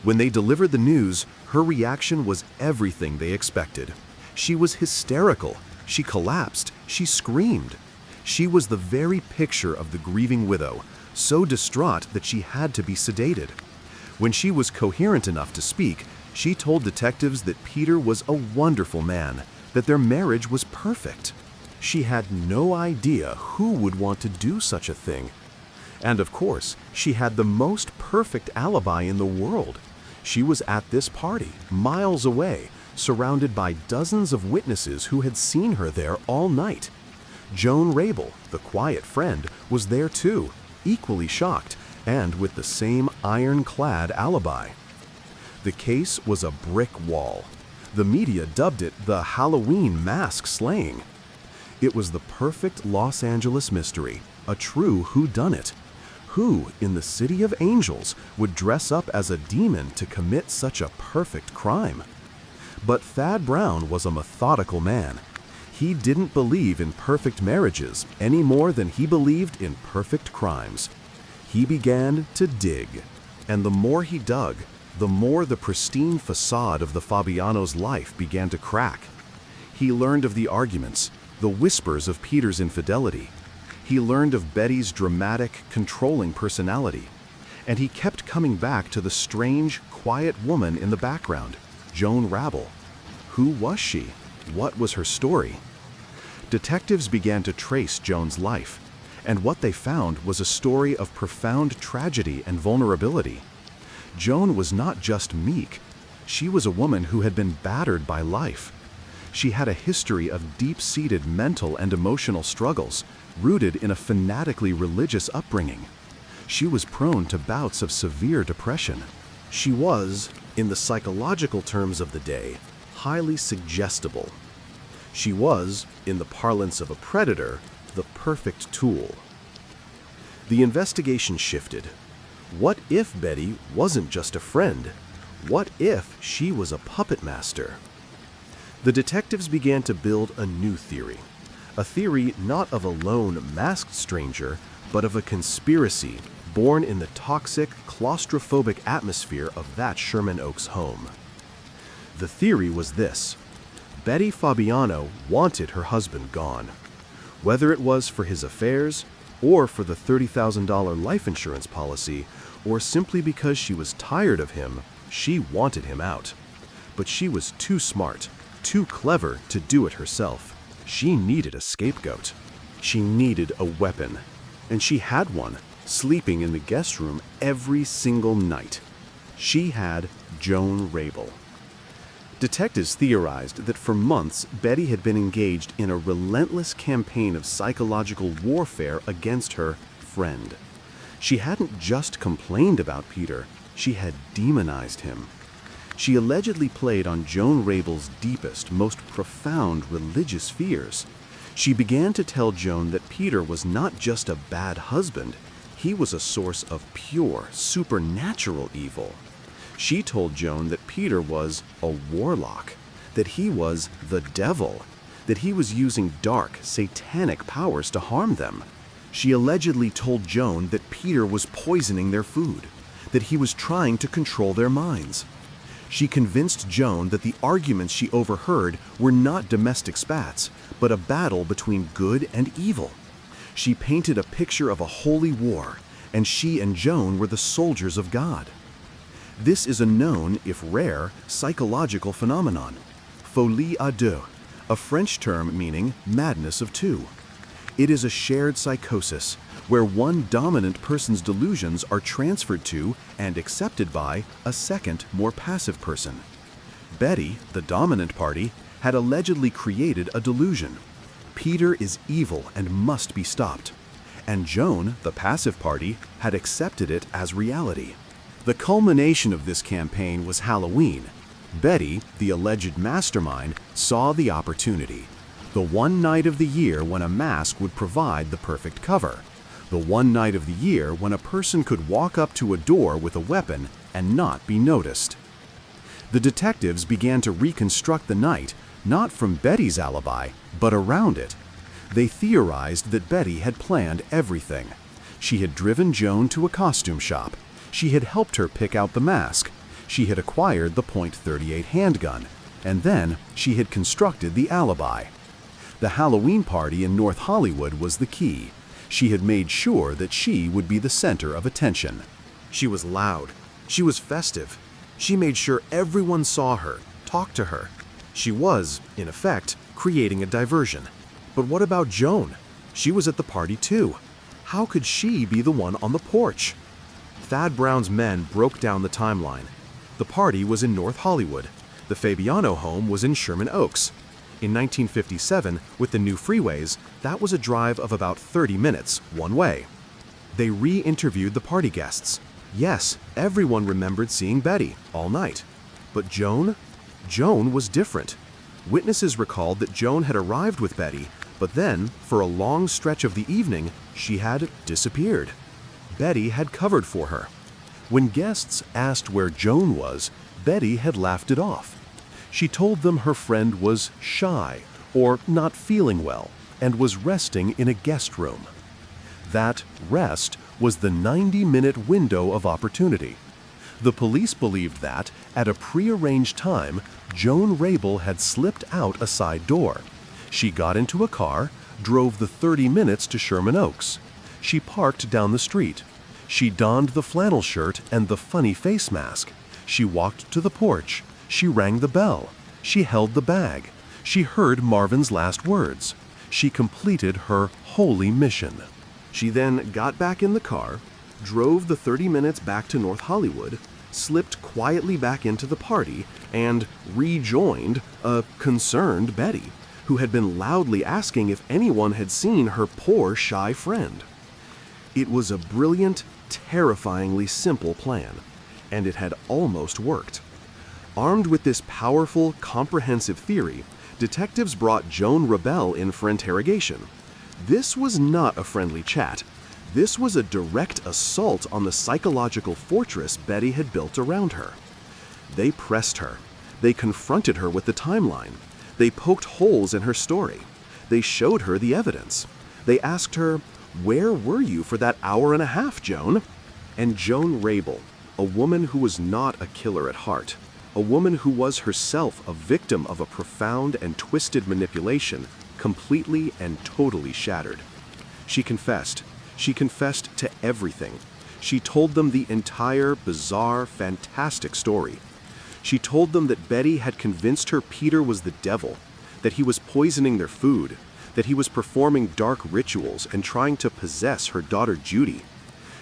When they delivered the news, her reaction was everything they expected. She was hysterical. She collapsed. She screamed. She was the very picture of the grieving widow, so distraught that she had to be sedated. When she was coherent enough to speak, she told detectives that Peter was a wonderful man, that their marriage was perfect. She had no idea who would want to do such a thing. And of course, she had the most perfect alibi in the world. She was at this party, miles away, surrounded by dozens of witnesses who had seen her there all night. Joan Rabel, the quiet friend, was there too, equally shocked, and with the same ironclad alibi. The case was a brick wall. The media dubbed it the Halloween mask slaying. It was the perfect Los Angeles mystery, a true whodunit. Who, in the city of angels, would dress up as a demon to commit such a perfect crime? But Thad Brown was a methodical man. He didn't believe in perfect marriages any more than he believed in perfect crimes. He began to dig, and the more he dug, the more the pristine facade of the Fabianos' life began to crack. He learned of the arguments, the whispers of Peter's infidelity. He learned of Betty's dramatic, controlling personality. And he kept coming back to the strange, quiet woman in the background, Joan Rabel. Who was she? What was her story? Detectives began to trace Joan's life, and what they found was a story of profound tragedy and vulnerability. Joan was not just meek. She was a woman who had been battered by life. She had a history of deep-seated mental and emotional struggles, rooted in a fanatically religious upbringing. She was prone to bouts of severe depression. She was, in the psychological terms of the day, highly suggestible. She was, in the parlance of a predator, the perfect tool. The investigation shifted. What if Betty wasn't just a friend? What if she was a puppet master? The detectives began to build a new theory. A theory not of a lone, masked stranger, but of a conspiracy born in the toxic, claustrophobic atmosphere of that Sherman Oaks home. The theory was this: Betty Fabiano wanted her husband gone. Whether it was for his affairs, or for the $30,000 life insurance policy, or simply because she was tired of him, she wanted him out. But she was too smart, too clever to do it herself. She needed a scapegoat. She needed a weapon. And she had one, sleeping in the guest room every single night. She had Joan Rabel. Detectives theorized that for months, Betty had been engaged in a relentless campaign of psychological warfare against her friend. She hadn't just complained about Peter, she had demonized him. She allegedly played on Joan Rabel's deepest, most profound religious fears. She began to tell Joan that Peter was not just a bad husband, he was a source of pure, supernatural evil. She told Joan that Peter was a warlock, that he was the devil, that he was using dark, satanic powers to harm them. She allegedly told Joan that Peter was poisoning their food, that he was trying to control their minds. She convinced Joan that the arguments she overheard were not domestic spats, but a battle between good and evil. She painted a picture of a holy war, and she and Joan were the soldiers of God. This is a known, if rare, psychological phenomenon, folie à deux, a French term meaning madness of two. It is a shared psychosis, where one dominant person's delusions are transferred to and accepted by a second, more passive person. Betty, the dominant party, had allegedly created a delusion. Peter is evil and must be stopped. And Joan, the passive party, had accepted it as reality. The culmination of this campaign was Halloween. Betty, the alleged mastermind, saw the opportunity. The one night of the year when a mask would provide the perfect cover. The one night of the year when a person could walk up to a door with a weapon and not be noticed. The detectives began to reconstruct the night, not from Betty's alibi, but around it. They theorized that Betty had planned everything. She had driven Joan to a costume shop. She had helped her pick out the mask. She had acquired the .38 handgun. And then she had constructed the alibi. The Halloween party in North Hollywood was the key. She had made sure that she would be the center of attention. She was loud. She was festive. She made sure everyone saw her, talked to her. She was, in effect, creating a diversion. But what about Joan? She was at the party too. How could she be the one on the porch? Thad Brown's men broke down the timeline. The party was in North Hollywood. The Fabiano home was in Sherman Oaks. In 1957, with the new freeways, that was a drive of about 30 minutes, one way. They re-interviewed the party guests. Yes, everyone remembered seeing Betty all night. But Joan? Joan was different. Witnesses recalled that Joan had arrived with Betty, but then, for a long stretch of the evening, she had disappeared. Betty had covered for her. When guests asked where Joan was, Betty had laughed it off. She told them her friend was shy or not feeling well and was resting in a guest room. That rest was the 90-minute window of opportunity. The police believed that, at a prearranged time, Joan Rabel had slipped out a side door. She got into a car, drove the 30 minutes to Sherman Oaks. She parked down the street. She donned the flannel shirt and the funny face mask. She walked to the porch. She rang the bell. She held the bag. She heard Marvin's last words. She completed her holy mission. She then got back in the car, drove the 30 minutes back to North Hollywood, slipped quietly back into the party, and rejoined a concerned Betty, who had been loudly asking if anyone had seen her poor, shy friend. It was a brilliant, terrifyingly simple plan, and it had almost worked. Armed with this powerful, comprehensive theory, detectives brought Joan Rabel in for interrogation. This was not a friendly chat. This was a direct assault on the psychological fortress Betty had built around her. They pressed her. They confronted her with the timeline. They poked holes in her story. They showed her the evidence. They asked her, "Where were you for that hour and a half, Joan?" And Joan Rabel, a woman who was not a killer at heart, a woman who was herself a victim of a profound and twisted manipulation, completely and totally shattered. She confessed. She confessed to everything. She told them the entire, bizarre, fantastic story. She told them that Betty had convinced her Peter was the devil, that he was poisoning their food, that he was performing dark rituals and trying to possess her daughter Judy.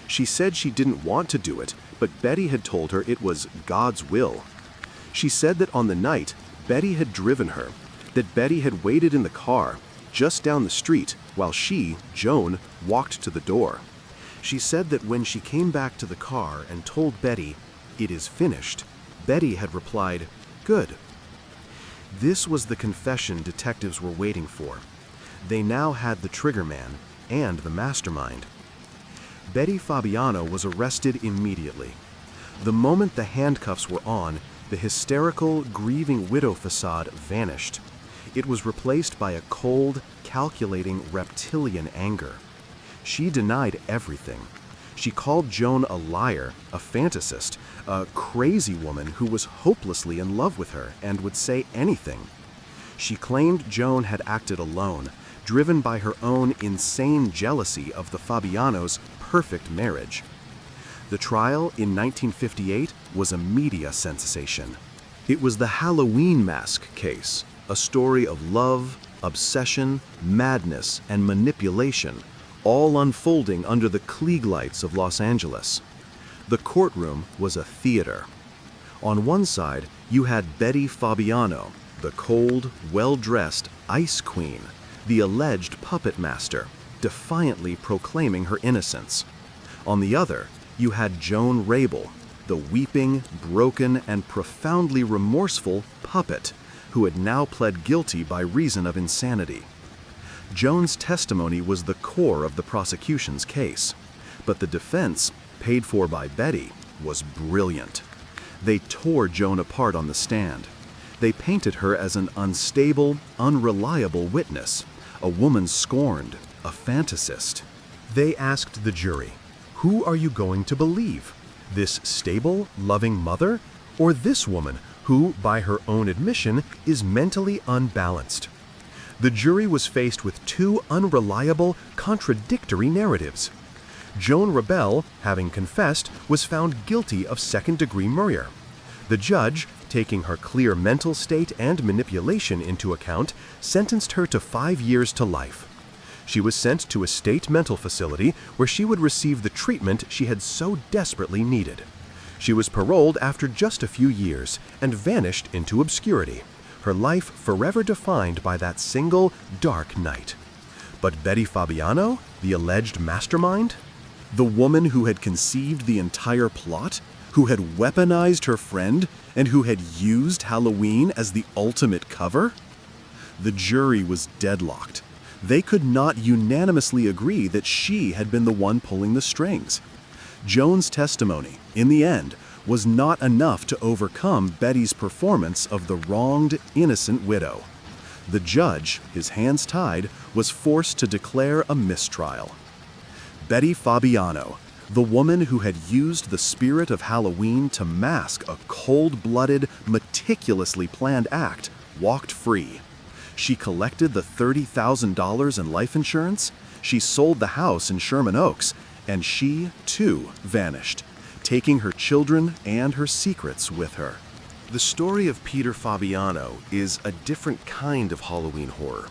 She said she didn't want to do it, but Betty had told her it was God's will. She said that on the night, Betty had driven her, that Betty had waited in the car, just down the street, while she, Joan, walked to the door. She said that when she came back to the car and told Betty, "It is finished," Betty had replied, "Good." This was the confession detectives were waiting for. They now had the triggerman and the mastermind. Betty Fabiano was arrested immediately. The moment the handcuffs were on, the hysterical, grieving widow facade vanished. It was replaced by a cold, calculating, reptilian anger. She denied everything. She called Joan a liar, a fantasist, a crazy woman who was hopelessly in love with her and would say anything. She claimed Joan had acted alone, driven by her own insane jealousy of the Fabianos' perfect marriage. The trial in 1958 was a media sensation. It was the Halloween mask case, a story of love, obsession, madness, and manipulation, all unfolding under the Klieg lights of Los Angeles. The courtroom was a theater. On one side, you had Betty Fabiano, the cold, well-dressed ice queen, the alleged puppet master, defiantly proclaiming her innocence. On the other, you had Joan Rabel, the weeping, broken, and profoundly remorseful puppet who had now pled guilty by reason of insanity. Joan's testimony was the core of the prosecution's case, but the defense, paid for by Betty, was brilliant. They tore Joan apart on the stand. They painted her as an unstable, unreliable witness, a woman scorned, a fantasist. They asked the jury, "Who are you going to believe? This stable, loving mother, or this woman who, by her own admission, is mentally unbalanced. The jury was faced with two unreliable, contradictory narratives. Joan Rebel, having confessed, was found guilty of second-degree murder. The judge, taking her clear mental state and manipulation into account, sentenced her to 5 years to life. She was sent to a state mental facility where she would receive the treatment she had so desperately needed. She was paroled after just a few years and vanished into obscurity, her life forever defined by that single dark night. But Betty Fabiano, the alleged mastermind? The woman who had conceived the entire plot? Who had weaponized her friend and who had used Halloween as the ultimate cover? The jury was deadlocked. They could not unanimously agree that she had been the one pulling the strings. Joan's testimony, in the end, was not enough to overcome Betty's performance of the wronged, innocent widow. The judge, his hands tied, was forced to declare a mistrial. Betty Fabiano, the woman who had used the spirit of Halloween to mask a cold-blooded, meticulously planned act, walked free. She collected the $30,000 in life insurance, she sold the house in Sherman Oaks, and she, too, vanished, taking her children and her secrets with her. The story of Peter Fabiano is a different kind of Halloween horror.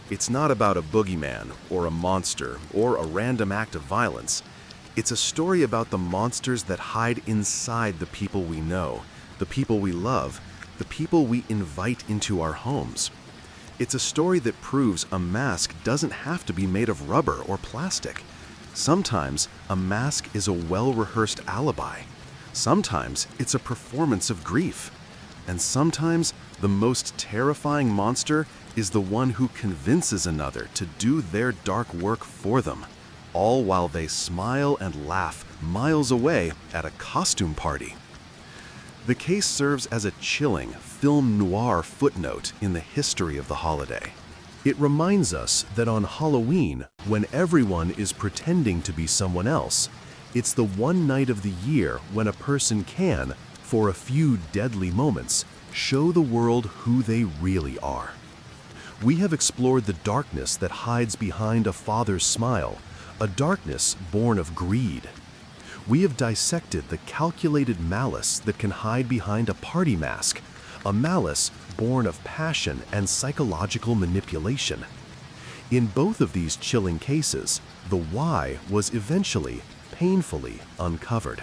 It's not about a boogeyman, or a monster, or a random act of violence. It's a story about the monsters that hide inside the people we know, the people we love, the people we invite into our homes. It's a story that proves a mask doesn't have to be made of rubber or plastic. Sometimes a mask is a well-rehearsed alibi. Sometimes it's a performance of grief. And sometimes the most terrifying monster is the one who convinces another to do their dark work for them, all while they smile and laugh miles away at a costume party. The case serves as a chilling film noir footnote in the history of the holiday. It reminds us that on Halloween, when everyone is pretending to be someone else, it's the one night of the year when a person can, for a few deadly moments, show the world who they really are. We have explored the darkness that hides behind a father's smile, a darkness born of greed. We have dissected the calculated malice that can hide behind a party mask, a malice born of passion and psychological manipulation. In both of these chilling cases, the why was eventually, painfully uncovered.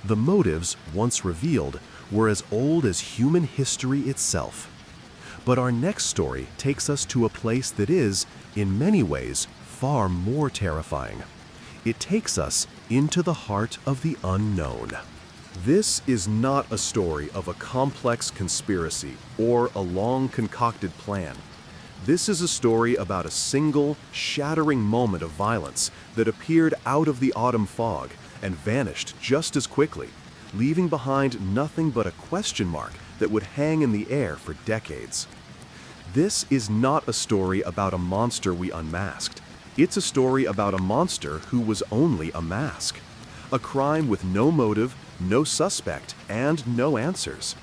The motives, once revealed, were as old as human history itself. But our next story takes us to a place that is, in many ways, far more terrifying. It takes us into the heart of the unknown. This is not a story of a complex conspiracy or a long concocted plan. This is a story about a single, shattering moment of violence that appeared out of the autumn fog and vanished just as quickly, leaving behind nothing but a question mark that would hang in the air for decades. This is not a story about a monster we unmasked. It's a story about a monster who was only a mask. A crime with no motive, no suspect, and no answers.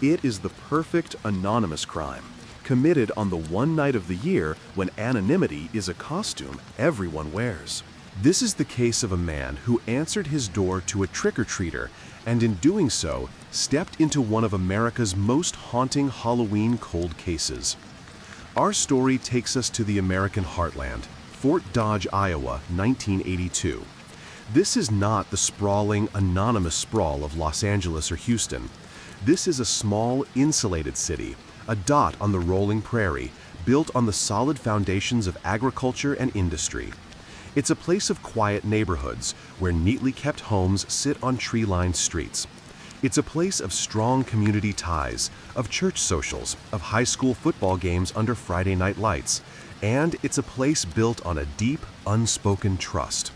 It is the perfect anonymous crime, committed on the one night of the year when anonymity is a costume everyone wears. This is the case of a man who answered his door to a trick-or-treater and in doing so, stepped into one of America's most haunting Halloween cold cases. Our story takes us to the American heartland, Fort Dodge, Iowa, 1982. This is not the sprawling, anonymous sprawl of Los Angeles or Houston. This is a small, insulated city, a dot on the rolling prairie, built on the solid foundations of agriculture and industry. It's a place of quiet neighborhoods, where neatly kept homes sit on tree-lined streets. It's a place of strong community ties, of church socials, of high school football games under Friday night lights, and it's a place built on a deep, unspoken trust.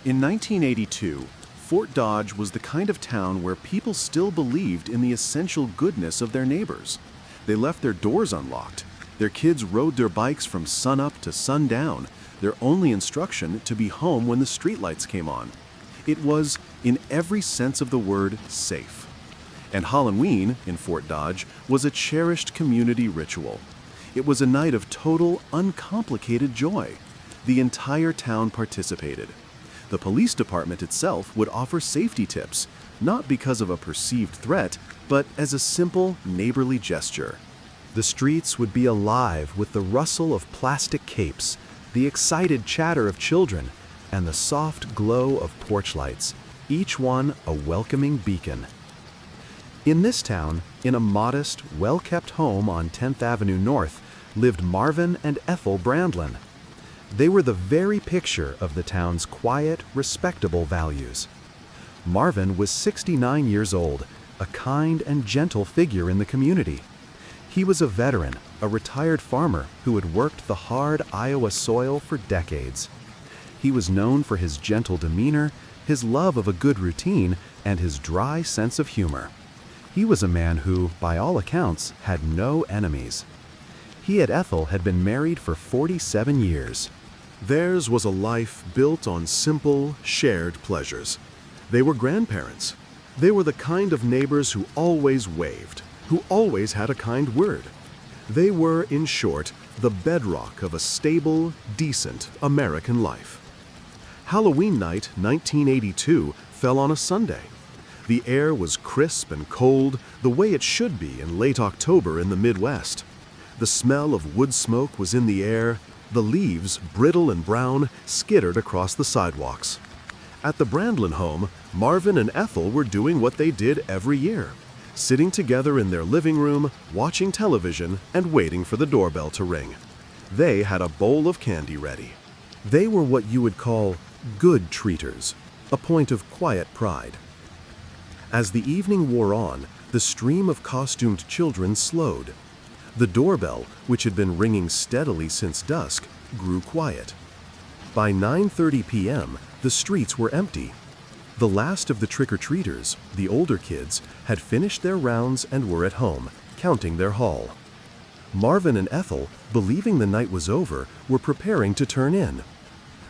In 1982, Fort Dodge was the kind of town where people still believed in the essential goodness of their neighbors. They left their doors unlocked. Their kids rode their bikes from sunup to sundown, their only instruction to be home when the streetlights came on. It was, in every sense of the word, safe. And Halloween, in Fort Dodge, was a cherished community ritual. It was a night of total, uncomplicated joy. The entire town participated. The police department itself would offer safety tips, not because of a perceived threat, but as a simple, neighborly gesture. The streets would be alive with the rustle of plastic capes, the excited chatter of children, and the soft glow of porch lights, each one a welcoming beacon. In this town, in a modest, well-kept home on 10th Avenue North, lived Marvin and Ethel Brandlin. They were the very picture of the town's quiet, respectable values. Marvin was 69 years old, a kind and gentle figure in the community. He was a veteran, a retired farmer who had worked the hard Iowa soil for decades. He was known for his gentle demeanor, his love of a good routine, and his dry sense of humor. He was a man who, by all accounts, had no enemies. He and Ethel had been married for 47 years. Theirs was a life built on simple, shared pleasures. They were grandparents. They were the kind of neighbors who always waved, who always had a kind word. They were, in short, the bedrock of a stable, decent American life. Halloween night 1982 fell on a Sunday. The air was crisp and cold, the way it should be in late October in the Midwest. The smell of wood smoke was in the air. The leaves, brittle and brown, skittered across the sidewalks. At the Brandlin home, Marvin and Ethel were doing what they did every year, sitting together in their living room, watching television, and waiting for the doorbell to ring. They had a bowl of candy ready. They were what you would call good treaters, a point of quiet pride. As the evening wore on, the stream of costumed children slowed. The doorbell, which had been ringing steadily since dusk, grew quiet. By 9:30 p.m., the streets were empty. The last of the trick-or-treaters, the older kids, had finished their rounds and were at home, counting their haul. Marvin and Ethel, believing the night was over, were preparing to turn in.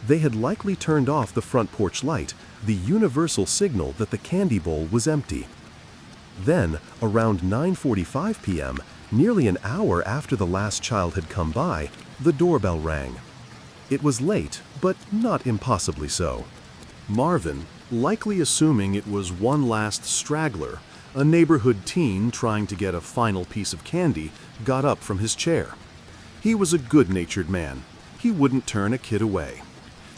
They had likely turned off the front porch light, the universal signal that the candy bowl was empty. Then, around 9:45 p.m., nearly an hour after the last child had come by, the doorbell rang. It was late, but not impossibly so. Marvin, likely assuming it was one last straggler, a neighborhood teen trying to get a final piece of candy, got up from his chair. He was a good-natured man. He wouldn't turn a kid away.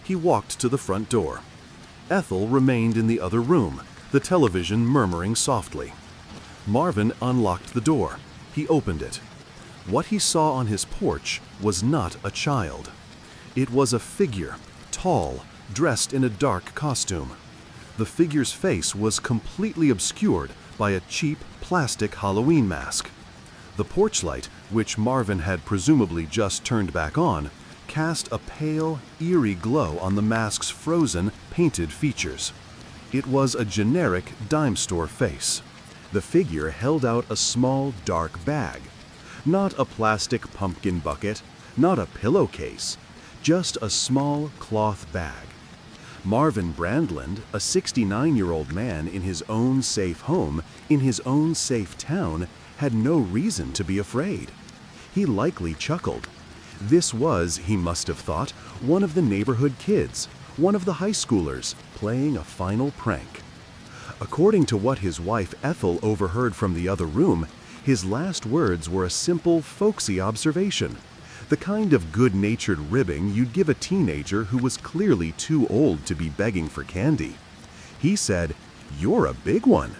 He walked to the front door. Ethel remained in the other room, the television murmuring softly. Marvin unlocked the door. He opened it. What he saw on his porch was not a child. It was a figure, tall, dressed in a dark costume. The figure's face was completely obscured by a cheap plastic Halloween mask. The porch light, which Marvin had presumably just turned back on, cast a pale, eerie glow on the mask's frozen, painted features. It was a generic dime store face. The figure held out a small, dark bag. Not a plastic pumpkin bucket, not a pillowcase, just a small cloth bag. Marvin Brandlin, a 69-year-old man in his own safe home, in his own safe town, had no reason to be afraid. He likely chuckled. This was, he must have thought, one of the neighborhood kids, one of the high schoolers, playing a final prank. According to what his wife Ethel overheard from the other room, his last words were a simple, folksy observation, the kind of good-natured ribbing you'd give a teenager who was clearly too old to be begging for candy. He said, "You're a big one."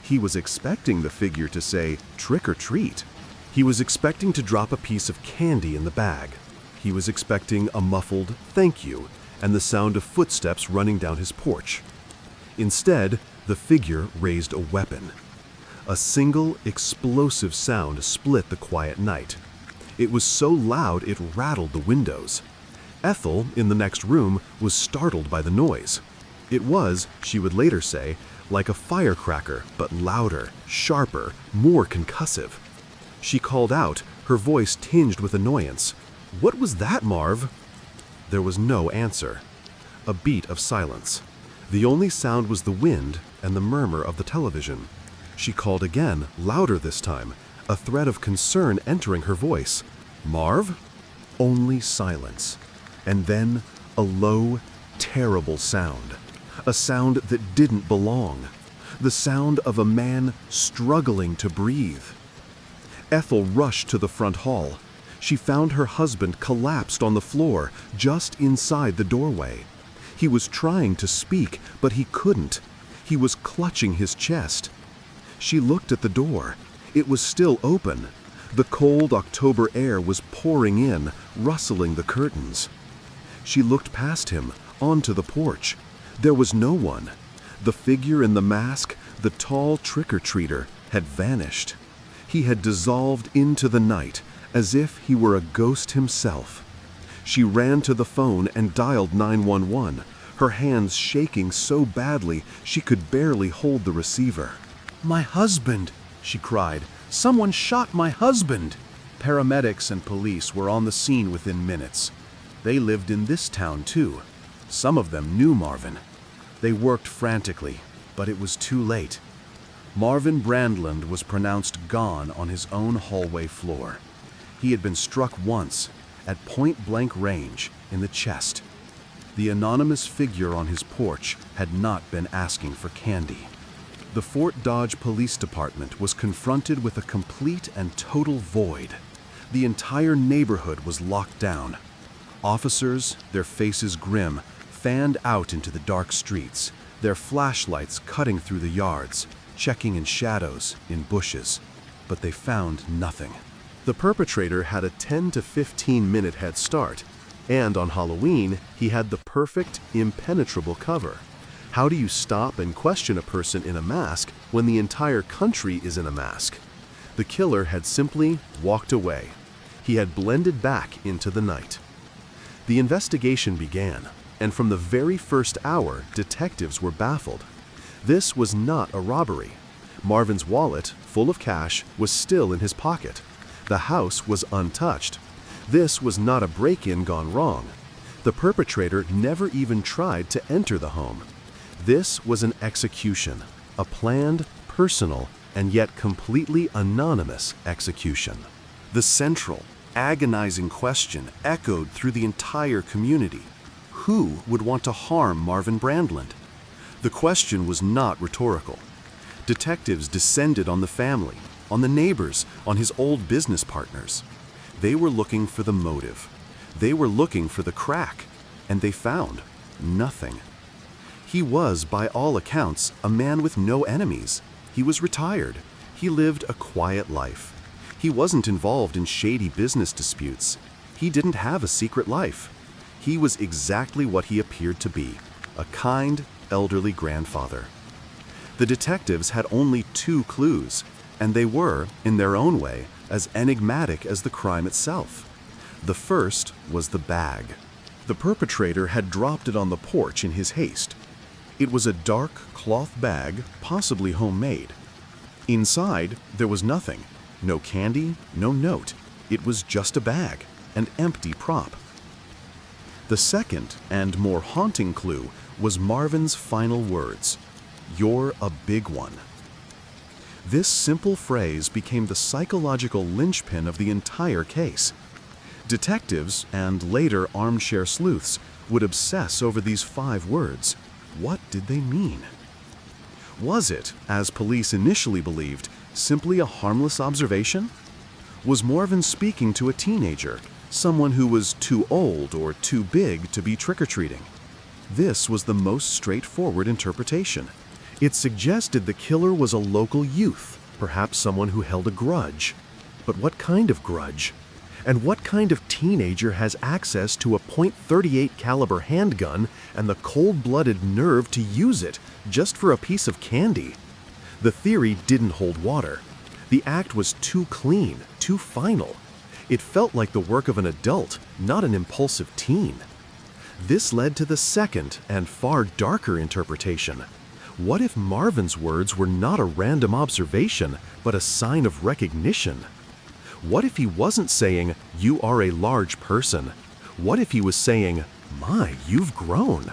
He was expecting the figure to say, "Trick or treat." He was expecting to drop a piece of candy in the bag. He was expecting a muffled "thank you" and the sound of footsteps running down his porch. Instead, the figure raised a weapon. A single, explosive sound split the quiet night. It was so loud it rattled the windows. Ethel, in the next room, was startled by the noise. It was, she would later say, like a firecracker, but louder, sharper, more concussive. She called out, her voice tinged with annoyance. "What was that, Marv?" There was no answer. A beat of silence. The only sound was the wind and the murmur of the television. She called again, louder this time, a thread of concern entering her voice. "Marv?" Only silence. And then a low, terrible sound. A sound that didn't belong. The sound of a man struggling to breathe. Ethel rushed to the front hall. She found her husband collapsed on the floor, just inside the doorway. He was trying to speak, but he couldn't. He was clutching his chest. She looked at the door. It was still open. The cold October air was pouring in, rustling the curtains. She looked past him, onto the porch. There was no one. The figure in the mask, the tall trick-or-treater, had vanished. He had dissolved into the night, as if he were a ghost himself. She ran to the phone and dialed 911, her hands shaking so badly she could barely hold the receiver. "My husband!" she cried. "Someone shot my husband!" Paramedics and police were on the scene within minutes. They lived in this town too. Some of them knew Marvin. They worked frantically, but it was too late. Marvin Brandland was pronounced gone on his own hallway floor. He had been struck once, at point-blank range, in the chest. The anonymous figure on his porch had not been asking for candy. The Fort Dodge Police Department was confronted with a complete and total void. The entire neighborhood was locked down. Officers, their faces grim, fanned out into the dark streets, their flashlights cutting through the yards, checking in shadows, in bushes. But they found nothing. The perpetrator had a 10 to 15-minute head start, and on Halloween, he had the perfect, impenetrable cover. How do you stop and question a person in a mask when the entire country is in a mask? The killer had simply walked away. He had blended back into the night. The investigation began, and from the very first hour, detectives were baffled. This was not a robbery. Marvin's wallet, full of cash, was still in his pocket. The house was untouched. This was not a break-in gone wrong. The perpetrator never even tried to enter the home. This was an execution, a planned, personal, and yet completely anonymous execution. The central, agonizing question echoed through the entire community. Who would want to harm Marvin Brandland? The question was not rhetorical. Detectives descended on the family, on the neighbors, on his old business partners. They were looking for the motive. They were looking for the crack, and they found nothing. He was, by all accounts, a man with no enemies. He was retired. He lived a quiet life. He wasn't involved in shady business disputes. He didn't have a secret life. He was exactly what he appeared to be, a kind, elderly grandfather. The detectives had only 2 clues, and they were, in their own way, as enigmatic as the crime itself. The first was the bag. The perpetrator had dropped it on the porch in his haste. It was a dark cloth bag, possibly homemade. Inside, there was nothing. No candy, no note. It was just a bag, an empty prop. The second and more haunting clue was Marvin's final words, "You're a big one." This simple phrase became the psychological linchpin of the entire case. Detectives, and later armchair sleuths, would obsess over these 5 words. What did they mean? Was it, as police initially believed, simply a harmless observation? Was Marvin speaking to a teenager, someone who was too old or too big to be trick-or-treating? This was the most straightforward interpretation. It suggested the killer was a local youth, perhaps someone who held a grudge. But what kind of grudge? And what kind of teenager has access to a .38 caliber handgun and the cold-blooded nerve to use it just for a piece of candy? The theory didn't hold water. The act was too clean, too final. It felt like the work of an adult, not an impulsive teen. This led to the second and far darker interpretation. What if Marvin's words were not a random observation, but a sign of recognition? What if he wasn't saying, "You are a large person"? What if he was saying, "My, you've grown"?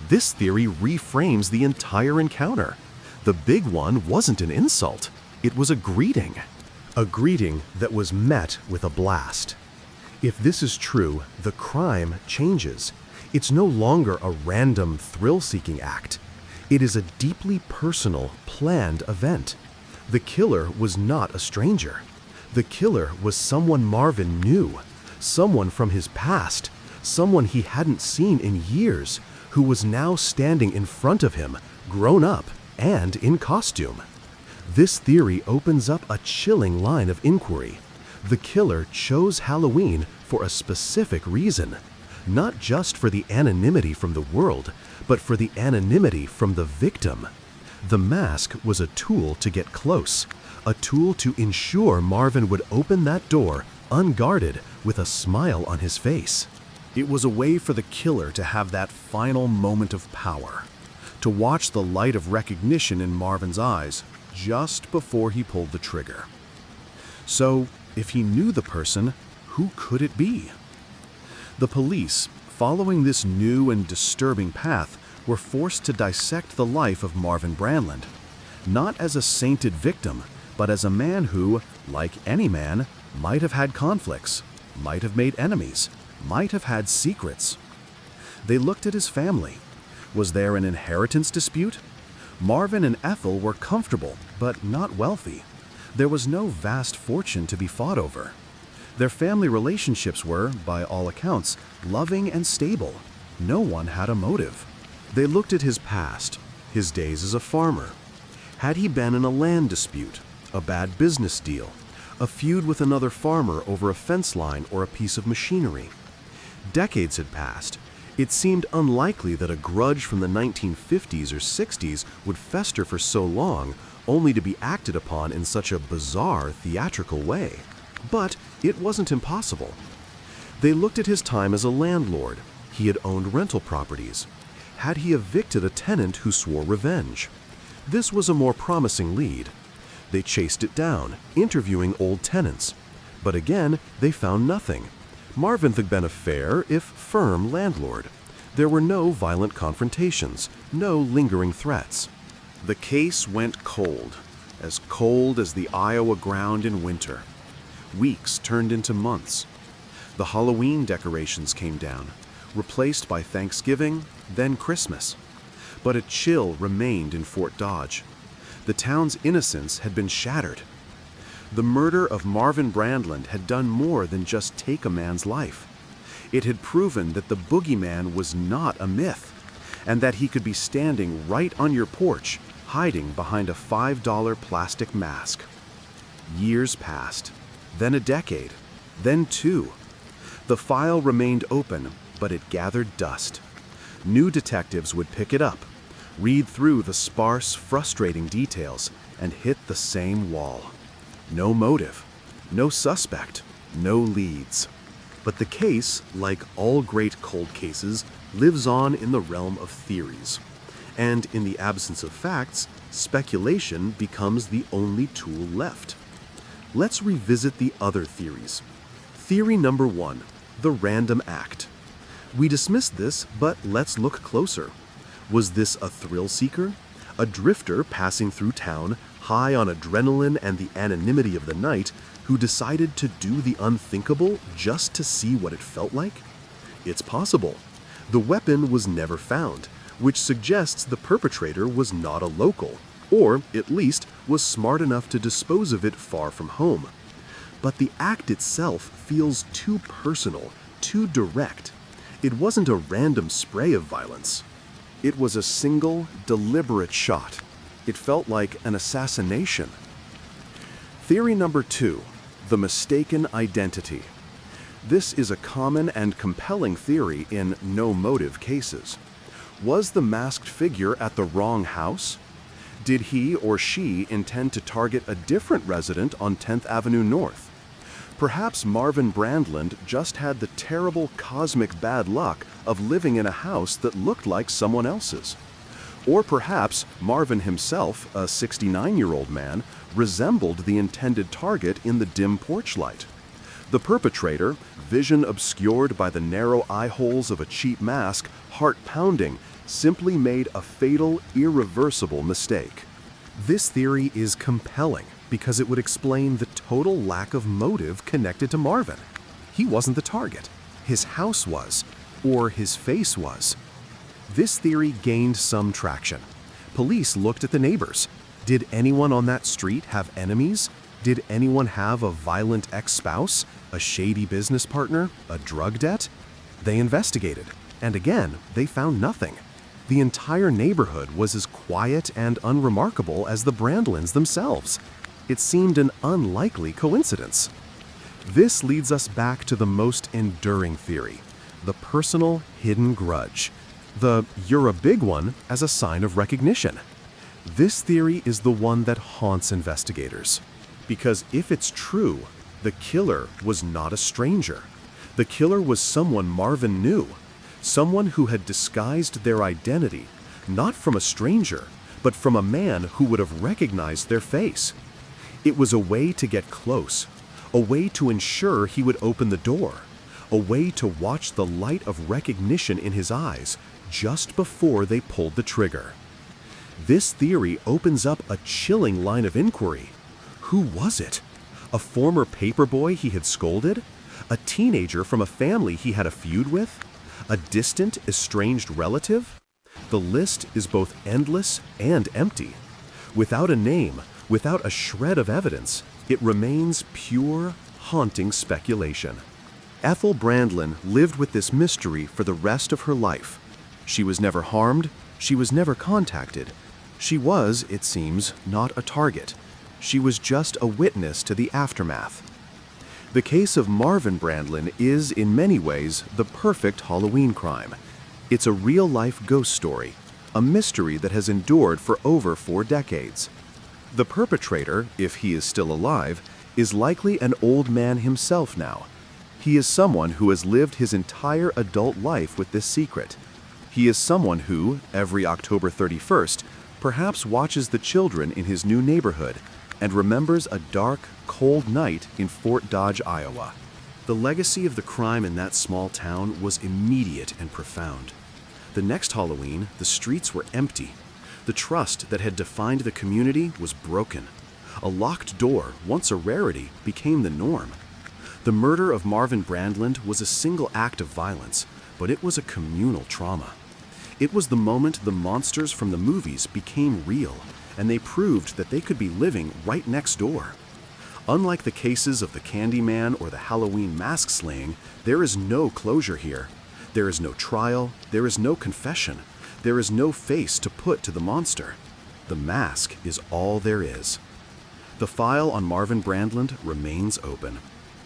This theory reframes the entire encounter. The big one wasn't an insult. It was a greeting. A greeting that was met with a blast. If this is true, the crime changes. It's no longer a random thrill-seeking act. It is a deeply personal, planned event. The killer was not a stranger. The killer was someone Marvin knew, someone from his past, someone he hadn't seen in years, who was now standing in front of him, grown up and in costume. This theory opens up a chilling line of inquiry. The killer chose Halloween for a specific reason, not just for the anonymity from the world, but for the anonymity from the victim. The mask was a tool to get close, a tool to ensure Marvin would open that door unguarded with a smile on his face. It was a way for the killer to have that final moment of power, to watch the light of recognition in Marvin's eyes just before he pulled the trigger. So, if he knew the person, who could it be? The police, following this new and disturbing path, were forced to dissect the life of Marvin Brandland, not as a sainted victim, but as a man who, like any man, might have had conflicts, might have made enemies, might have had secrets. They looked at his family. Was there an inheritance dispute? Marvin and Ethel were comfortable, but not wealthy. There was no vast fortune to be fought over. Their family relationships were, by all accounts, loving and stable. No one had a motive. They looked at his past, his days as a farmer. Had he been in a land dispute, a bad business deal, a feud with another farmer over a fence line or a piece of machinery? Decades had passed. It seemed unlikely that a grudge from the 1950s or 60s would fester for so long, only to be acted upon in such a bizarre, theatrical way. But it wasn't impossible. They looked at his time as a landlord. He had owned rental properties. Had he evicted a tenant who swore revenge? This was a more promising lead. They chased it down, interviewing old tenants. But again, they found nothing. Marvin had been a fair, if firm, landlord. There were no violent confrontations, no lingering threats. The case went cold as the Iowa ground in winter. Weeks turned into months. The Halloween decorations came down, replaced by Thanksgiving, then Christmas. But a chill remained in Fort Dodge. The town's innocence had been shattered. The murder of Marvin Brandland had done more than just take a man's life. It had proven that the boogeyman was not a myth, and that he could be standing right on your porch, hiding behind a $5 plastic mask. Years passed, then a decade, then two. The file remained open, but it gathered dust. New detectives would pick it up, read through the sparse, frustrating details, and hit the same wall. No motive, no suspect, no leads. But the case, like all great cold cases, lives on in the realm of theories. And in the absence of facts, speculation becomes the only tool left. Let's revisit the other theories. Theory number 1, the random act. We dismissed this, but let's look closer. Was this a thrill seeker? A drifter passing through town, high on adrenaline and the anonymity of the night, who decided to do the unthinkable just to see what it felt like? It's possible. The weapon was never found, which suggests the perpetrator was not a local, or at least was smart enough to dispose of it far from home. But the act itself feels too personal, too direct. It wasn't a random spray of violence. It was a single, deliberate shot. It felt like an assassination. Theory number 2, the mistaken identity. This is a common and compelling theory in no-motive cases. Was the masked figure at the wrong house? Did he or she intend to target a different resident on 10th Avenue North? Perhaps Marvin Brandland just had the terrible cosmic bad luck of living in a house that looked like someone else's. Or perhaps Marvin himself, a 69-year-old man, resembled the intended target in the dim porch light. The perpetrator, vision obscured by the narrow eye holes of a cheap mask, heart pounding, simply made a fatal, irreversible mistake. This theory is compelling because it would explain the total lack of motive connected to Marvin. He wasn't the target. His house was, or his face was. This theory gained some traction. Police looked at the neighbors. Did anyone on that street have enemies? Did anyone have a violent ex-spouse, a shady business partner, a drug debt? They investigated, and again, they found nothing. The entire neighborhood was as quiet and unremarkable as the Brandlins themselves. It seemed an unlikely coincidence. This leads us back to the most enduring theory, the personal hidden grudge. The "you're a big one" as a sign of recognition. This theory is the one that haunts investigators. Because if it's true, the killer was not a stranger. The killer was someone Marvin knew, someone who had disguised their identity, not from a stranger, but from a man who would have recognized their face. It was a way to get close, a way to ensure he would open the door, a way to watch the light of recognition in his eyes just before they pulled the trigger. This theory opens up a chilling line of inquiry. Who was it? A former paperboy he had scolded? A teenager from a family he had a feud with? A distant, estranged relative? The list is both endless and empty. Without a name, without a shred of evidence, it remains pure, haunting speculation. Ethel Brandlin lived with this mystery for the rest of her life. She was never harmed, she was never contacted. She was, it seems, not a target. She was just a witness to the aftermath. The case of Marvin Brandlin is, in many ways, the perfect Halloween crime. It's a real-life ghost story, a mystery that has endured for over 4 decades. The perpetrator, if he is still alive, is likely an old man himself now. He is someone who has lived his entire adult life with this secret. He is someone who, every October 31st, perhaps watches the children in his new neighborhood and remembers a dark, cold night in Fort Dodge, Iowa. The legacy of the crime in that small town was immediate and profound. The next Halloween, the streets were empty. The trust that had defined the community was broken. A locked door, once a rarity, became the norm. The murder of Marvin Brandlin was a single act of violence, but it was a communal trauma. It was the moment the monsters from the movies became real, and they proved that they could be living right next door. Unlike the cases of the Candyman or the Halloween mask slaying, there is no closure here. There is no trial, there is no confession, there is no face to put to the monster. The mask is all there is. The file on Marvin Brandlin remains open.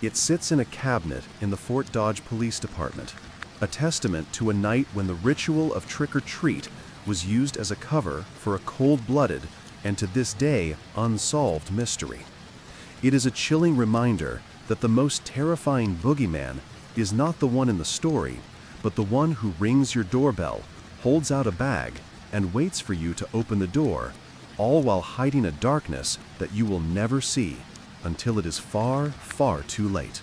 It sits in a cabinet in the Fort Dodge Police Department, a testament to a night when the ritual of trick-or-treat was used as a cover for a cold-blooded and to this day unsolved mystery. It is a chilling reminder that the most terrifying boogeyman is not the one in the story, but the one who rings your doorbell, holds out a bag, and waits for you to open the door, all while hiding a darkness that you will never see until it is far, far too late.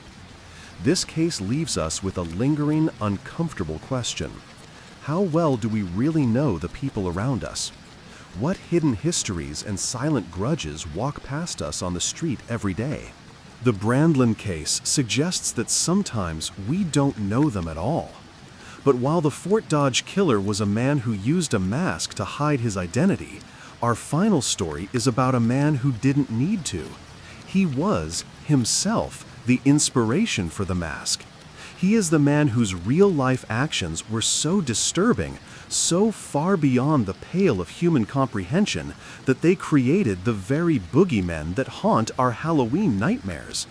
This case leaves us with a lingering, uncomfortable question. How well do we really know the people around us? What hidden histories and silent grudges walk past us on the street every day? The Brandlin case suggests that sometimes we don't know them at all. But while the Fort Dodge killer was a man who used a mask to hide his identity, our final story is about a man who didn't need to. He was, himself, the inspiration for the mask. He is the man whose real-life actions were so disturbing, so far beyond the pale of human comprehension, that they created the very boogeymen that haunt our Halloween nightmares.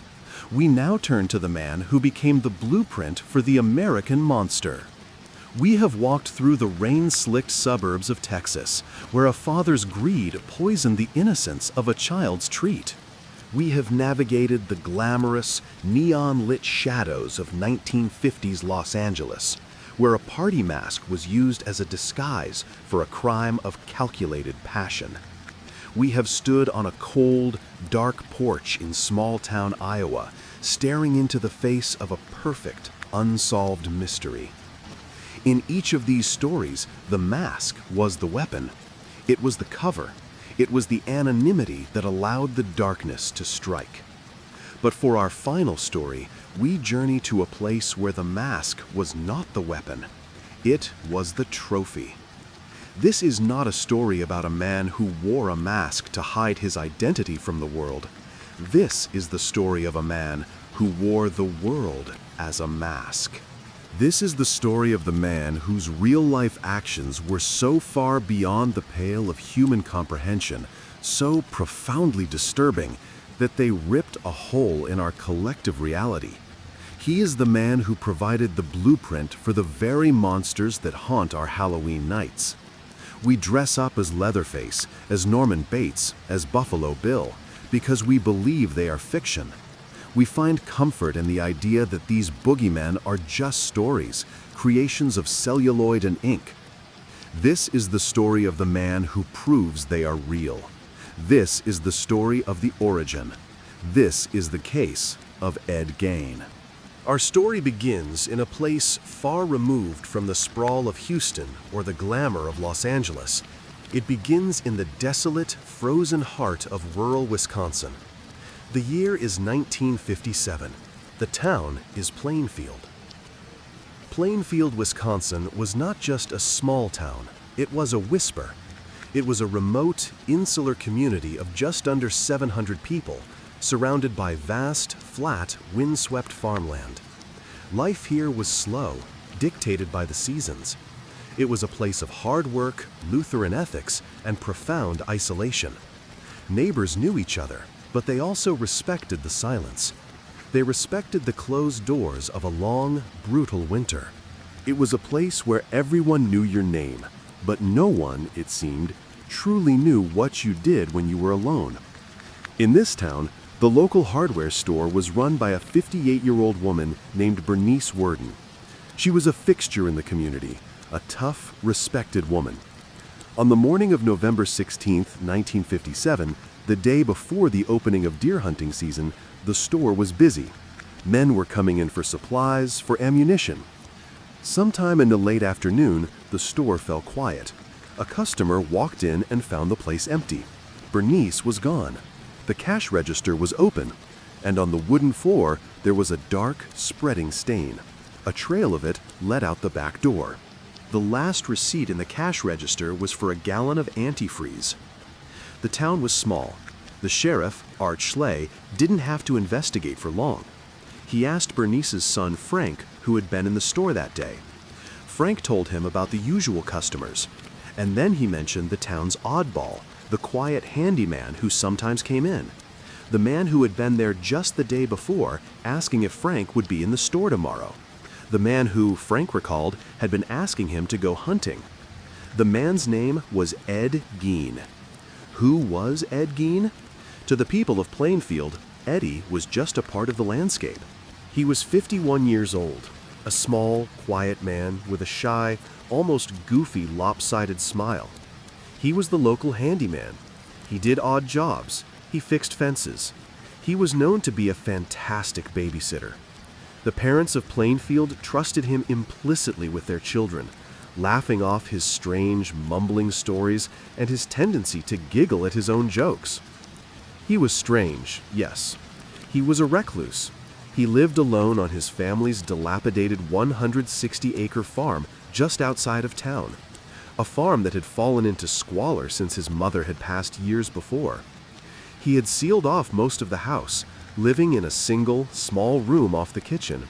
We now turn to the man who became the blueprint for the American monster. We have walked through the rain-slicked suburbs of Texas, where a father's greed poisoned the innocence of a child's treat. We have navigated the glamorous, neon-lit shadows of 1950s Los Angeles, where a party mask was used as a disguise for a crime of calculated passion. We have stood on a cold, dark porch in small-town Iowa, staring into the face of a perfect, unsolved mystery. In each of these stories, the mask was the weapon. It was the cover. It was the anonymity that allowed the darkness to strike. But for our final story, we journey to a place where the mask was not the weapon. It was the trophy. This is not a story about a man who wore a mask to hide his identity from the world. This is the story of a man who wore the world as a mask. This is the story of the man whose real-life actions were so far beyond the pale of human comprehension, so profoundly disturbing, that they ripped a hole in our collective reality. He is the man who provided the blueprint for the very monsters that haunt our Halloween nights. We dress up as Leatherface, as Norman Bates, as Buffalo Bill, because we believe they are fiction. We find comfort in the idea that these boogeymen are just stories, creations of celluloid and ink. This is the story of the man who proves they are real. This is the story of the origin. This is the case of Ed Gein. Our story begins in a place far removed from the sprawl of Houston or the glamour of Los Angeles. It begins in the desolate, frozen heart of rural Wisconsin. The year is 1957. The town is Plainfield. Plainfield, Wisconsin was not just a small town, it was a whisper. It was a remote, insular community of just under 700 people, surrounded by vast, flat, windswept farmland. Life here was slow, dictated by the seasons. It was a place of hard work, Lutheran ethics, and profound isolation. Neighbors knew each other, but they also respected the silence. They respected the closed doors of a long, brutal winter. It was a place where everyone knew your name, but no one, it seemed, truly knew what you did when you were alone. In this town, the local hardware store was run by a 58-year-old woman named Bernice Worden. She was a fixture in the community, a tough, respected woman. On the morning of November 16, 1957, the day before the opening of deer hunting season, the store was busy. Men were coming in for supplies, for ammunition. Sometime in the late afternoon, the store fell quiet. A customer walked in and found the place empty. Bernice was gone. The cash register was open, and on the wooden floor there was a dark, spreading stain. A trail of it led out the back door. The last receipt in the cash register was for a gallon of antifreeze. The town was small. The sheriff, Art Schley, didn't have to investigate for long. He asked Bernice's son, Frank, who had been in the store that day. Frank told him about the usual customers, and then he mentioned the town's oddball, the quiet handyman who sometimes came in. The man who had been there just the day before, asking if Frank would be in the store tomorrow. The man who, Frank recalled, had been asking him to go hunting. The man's name was Ed Gein. Who was Ed Gein? To the people of Plainfield, Eddie was just a part of the landscape. He was 51 years old, a small, quiet man with a shy, almost goofy, lopsided smile. He was the local handyman. He did odd jobs. He fixed fences. He was known to be a fantastic babysitter. The parents of Plainfield trusted him implicitly with their children, laughing off his strange, mumbling stories and his tendency to giggle at his own jokes. He was strange, yes. He was a recluse. He lived alone on his family's dilapidated 160-acre farm just outside of town, a farm that had fallen into squalor since his mother had passed years before. He had sealed off most of the house, living in a single, small room off the kitchen.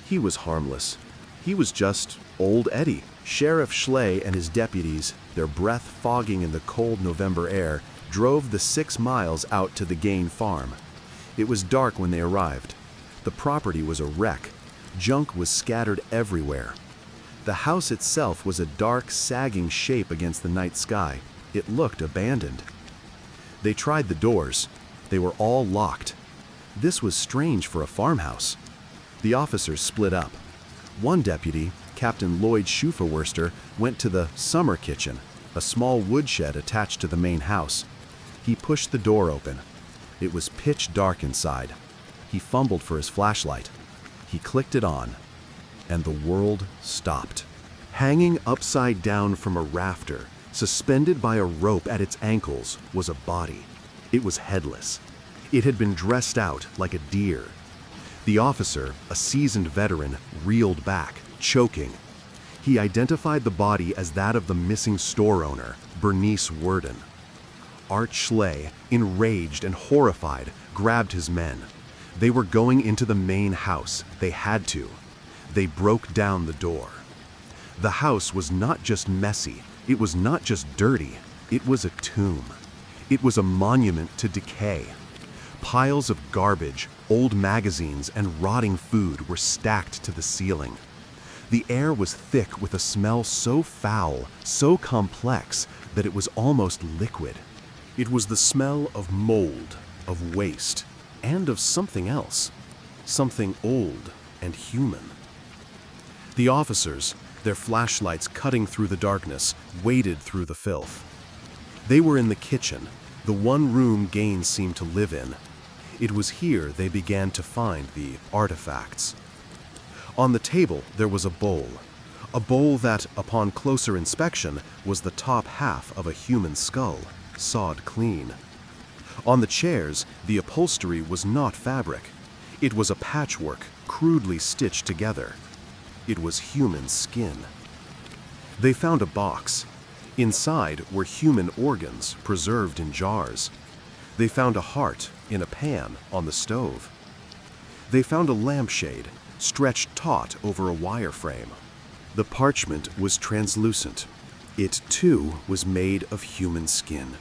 He was harmless. He was just old Eddie. Sheriff Schley and his deputies, their breath fogging in the cold November air, drove the 6 miles out to the Gein farm. It was dark when they arrived. The property was a wreck. Junk was scattered everywhere. The house itself was a dark, sagging shape against the night sky. It looked abandoned. They tried the doors. They were all locked. This was strange for a farmhouse. The officers split up. One deputy, Captain Lloyd Schuferwurster, went to the summer kitchen, a small woodshed attached to the main house. He pushed the door open. It was pitch dark inside. He fumbled for his flashlight. He clicked it on, and the world stopped. Hanging upside down from a rafter, Suspended by a rope at its ankles was a body. It was headless. It had been dressed out like a deer. The officer, a seasoned veteran, reeled back, choking. He identified the body as that of the missing store owner, Bernice Worden. Art Schley, enraged and horrified, grabbed his men. They were going into the main house. They had to. They broke down the door. The house was not just messy. It was not just dirty. It was a tomb. It was a monument to decay. Piles of garbage, old magazines, and rotting food were stacked to the ceiling. The air was thick with a smell so foul, so complex, that it was almost liquid. It was the smell of mold, of waste, and of something else. Something old and human. The officers, their flashlights cutting through the darkness, waded through the filth. They were in the kitchen, the one room Gaines seemed to live in. It was here they began to find the artifacts. On the table there was a bowl that, upon closer inspection, was the top half of a human skull, sawed clean. On the chairs, the upholstery was not fabric. It was a patchwork, crudely stitched together. It was human skin. They found a box. Inside were human organs preserved in jars. They found a heart in a pan on the stove. They found a lampshade stretched taut over a wire frame. The parchment was translucent. It, too, was made of human skin.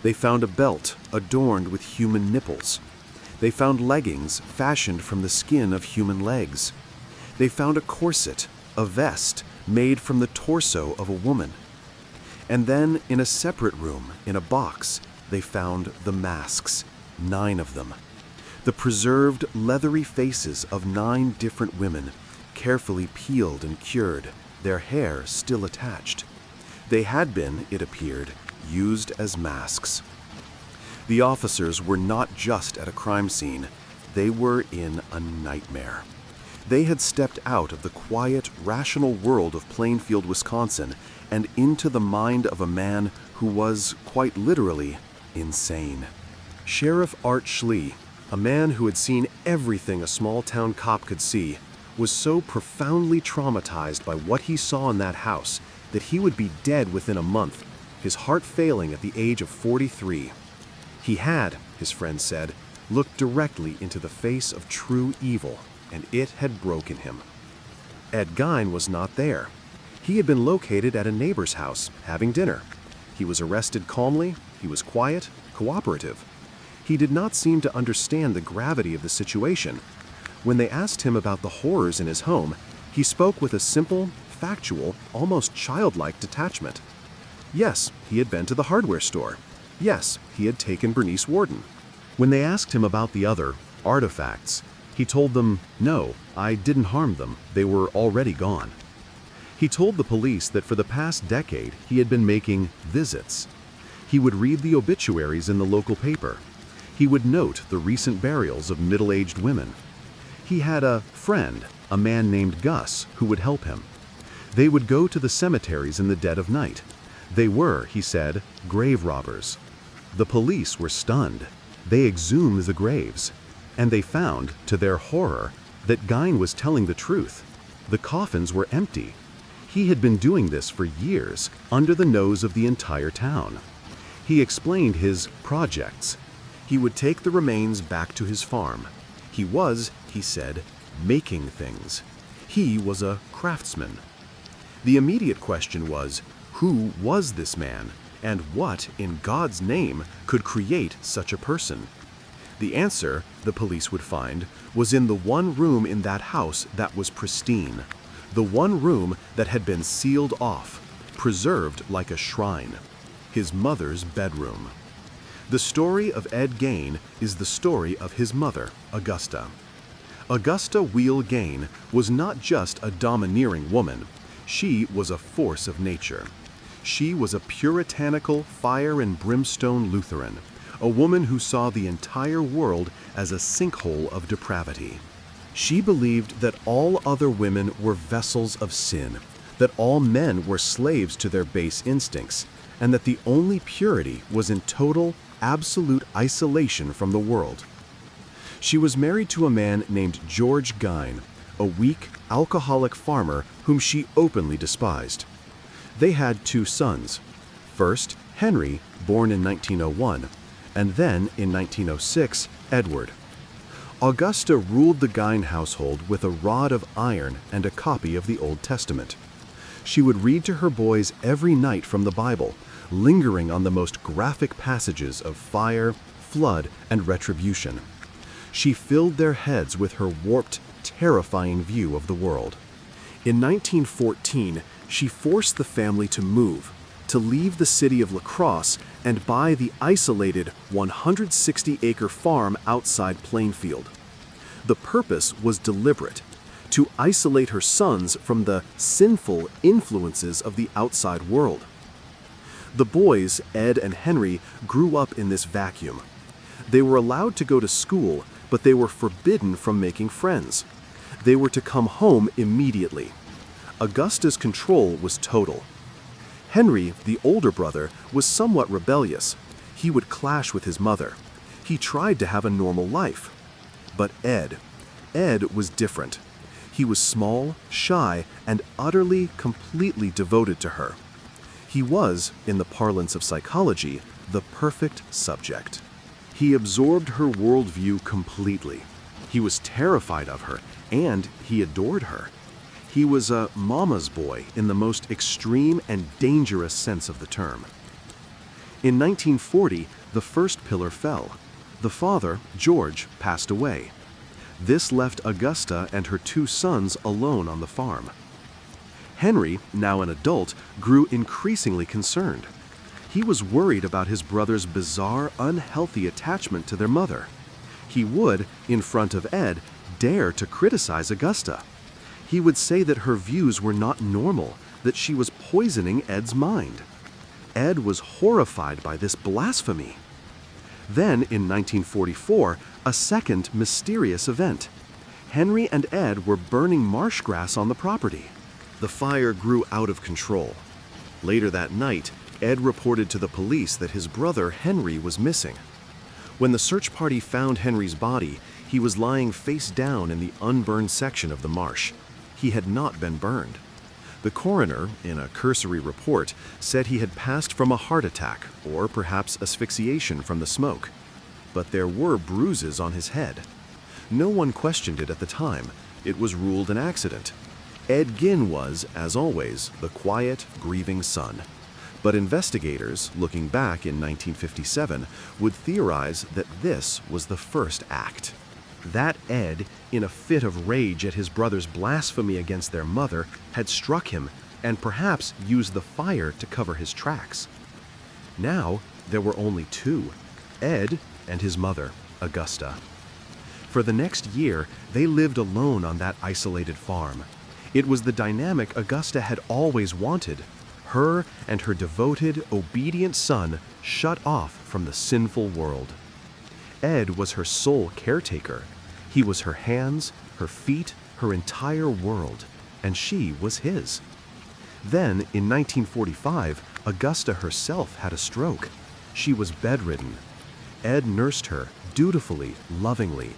They found a belt adorned with human nipples. They found leggings fashioned from the skin of human legs. They found a corset, a vest, made from the torso of a woman. And then, in a separate room, in a box, they found the masks, 9 of them. The preserved, leathery faces of 9 different women, carefully peeled and cured, their hair still attached. They had been, it appeared, used as masks. The officers were not just at a crime scene, they were in a nightmare. They had stepped out of the quiet, rational world of Plainfield, Wisconsin, and into the mind of a man who was, quite literally, insane. Sheriff Art Schley, a man who had seen everything a small-town cop could see, was so profoundly traumatized by what he saw in that house that he would be dead within a month, his heart failing at the age of 43. He had, his friends said, looked directly into the face of true evil, and it had broken him. Ed Gein was not there. He had been located at a neighbor's house, having dinner. He was arrested calmly, he was quiet, cooperative. He did not seem to understand the gravity of the situation. When they asked him about the horrors in his home, he spoke with a simple, factual, almost childlike detachment. Yes, he had been to the hardware store. Yes, he had taken Bernice Worden. When they asked him about the other artifacts, he told them, "No, I didn't harm them. They were already gone." He told the police that for the past decade he had been making visits. He would read the obituaries in the local paper. He would note the recent burials of middle-aged women. He had a friend, a man named Gus, who would help him. They would go to the cemeteries in the dead of night. They were, he said, grave robbers. The police were stunned. They exhumed the graves, and they found, to their horror, that Gein was telling the truth. The coffins were empty. He had been doing this for years, under the nose of the entire town. He explained his projects. He would take the remains back to his farm. He was, he said, making things. He was a craftsman. The immediate question was, who was this man, and what, in God's name, could create such a person? The answer, the police would find, was in the one room in that house that was pristine, the one room that had been sealed off, preserved like a shrine, his mother's bedroom. The story of Ed Gein is the story of his mother, Augusta. Augusta Wheel Gein was not just a domineering woman, she was a force of nature. She was a puritanical, fire and brimstone Lutheran, a woman who saw the entire world as a sinkhole of depravity. She believed that all other women were vessels of sin, that all men were slaves to their base instincts, and that the only purity was in total, absolute isolation from the world. She was married to a man named George Gine, a weak, alcoholic farmer whom she openly despised. They had 2 sons. First, Henry, born in 1901, and then, in 1906, Edward. Augusta ruled the Gine household with a rod of iron and a copy of the Old Testament. She would read to her boys every night from the Bible, lingering on the most graphic passages of fire, flood, and retribution. She filled their heads with her warped, terrifying view of the world. In 1914, she forced the family to move, to leave the city of La Crosse and buy the isolated 160-acre farm outside Plainfield. The purpose was deliberate: to isolate her sons from the sinful influences of the outside world. The boys, Ed and Henry, grew up in this vacuum. They were allowed to go to school, but they were forbidden from making friends. They were to come home immediately. Augusta's control was total. Henry, the older brother, was somewhat rebellious. He would clash with his mother. He tried to have a normal life. But Ed was different. He was small, shy, and utterly, completely devoted to her. He was, in the parlance of psychology, the perfect subject. He absorbed her worldview completely. He was terrified of her, and he adored her. He was a mama's boy in the most extreme and dangerous sense of the term. In 1940, the first pillar fell. The father, George, passed away. This left Augusta and her 2 sons alone on the farm. Henry, now an adult, grew increasingly concerned. He was worried about his brother's bizarre, unhealthy attachment to their mother. He would, in front of Ed, dare to criticize Augusta. He would say that her views were not normal, that she was poisoning Ed's mind. Ed was horrified by this blasphemy. Then, in 1944, a second mysterious event. Henry and Ed were burning marsh grass on the property. The fire grew out of control. Later that night, Ed reported to the police that his brother Henry was missing. When the search party found Henry's body, he was lying face down in the unburned section of the marsh. He had not been burned. The coroner, in a cursory report, said he had passed from a heart attack or perhaps asphyxiation from the smoke. But there were bruises on his head. No one questioned it at the time. It was ruled an accident. Ed Gein was, as always, the quiet, grieving son. But investigators, looking back in 1957, would theorize that this was the first act. That Ed, in a fit of rage at his brother's blasphemy against their mother, had struck him and perhaps used the fire to cover his tracks. Now, there were only 2, Ed and his mother, Augusta. For the next year, they lived alone on that isolated farm. It was the dynamic Augusta had always wanted: her and her devoted, obedient son shut off from the sinful world. Ed was her sole caretaker. He was her hands, her feet, her entire world, and she was his. Then, in 1945, Augusta herself had a stroke. She was bedridden. Ed nursed her, dutifully, lovingly,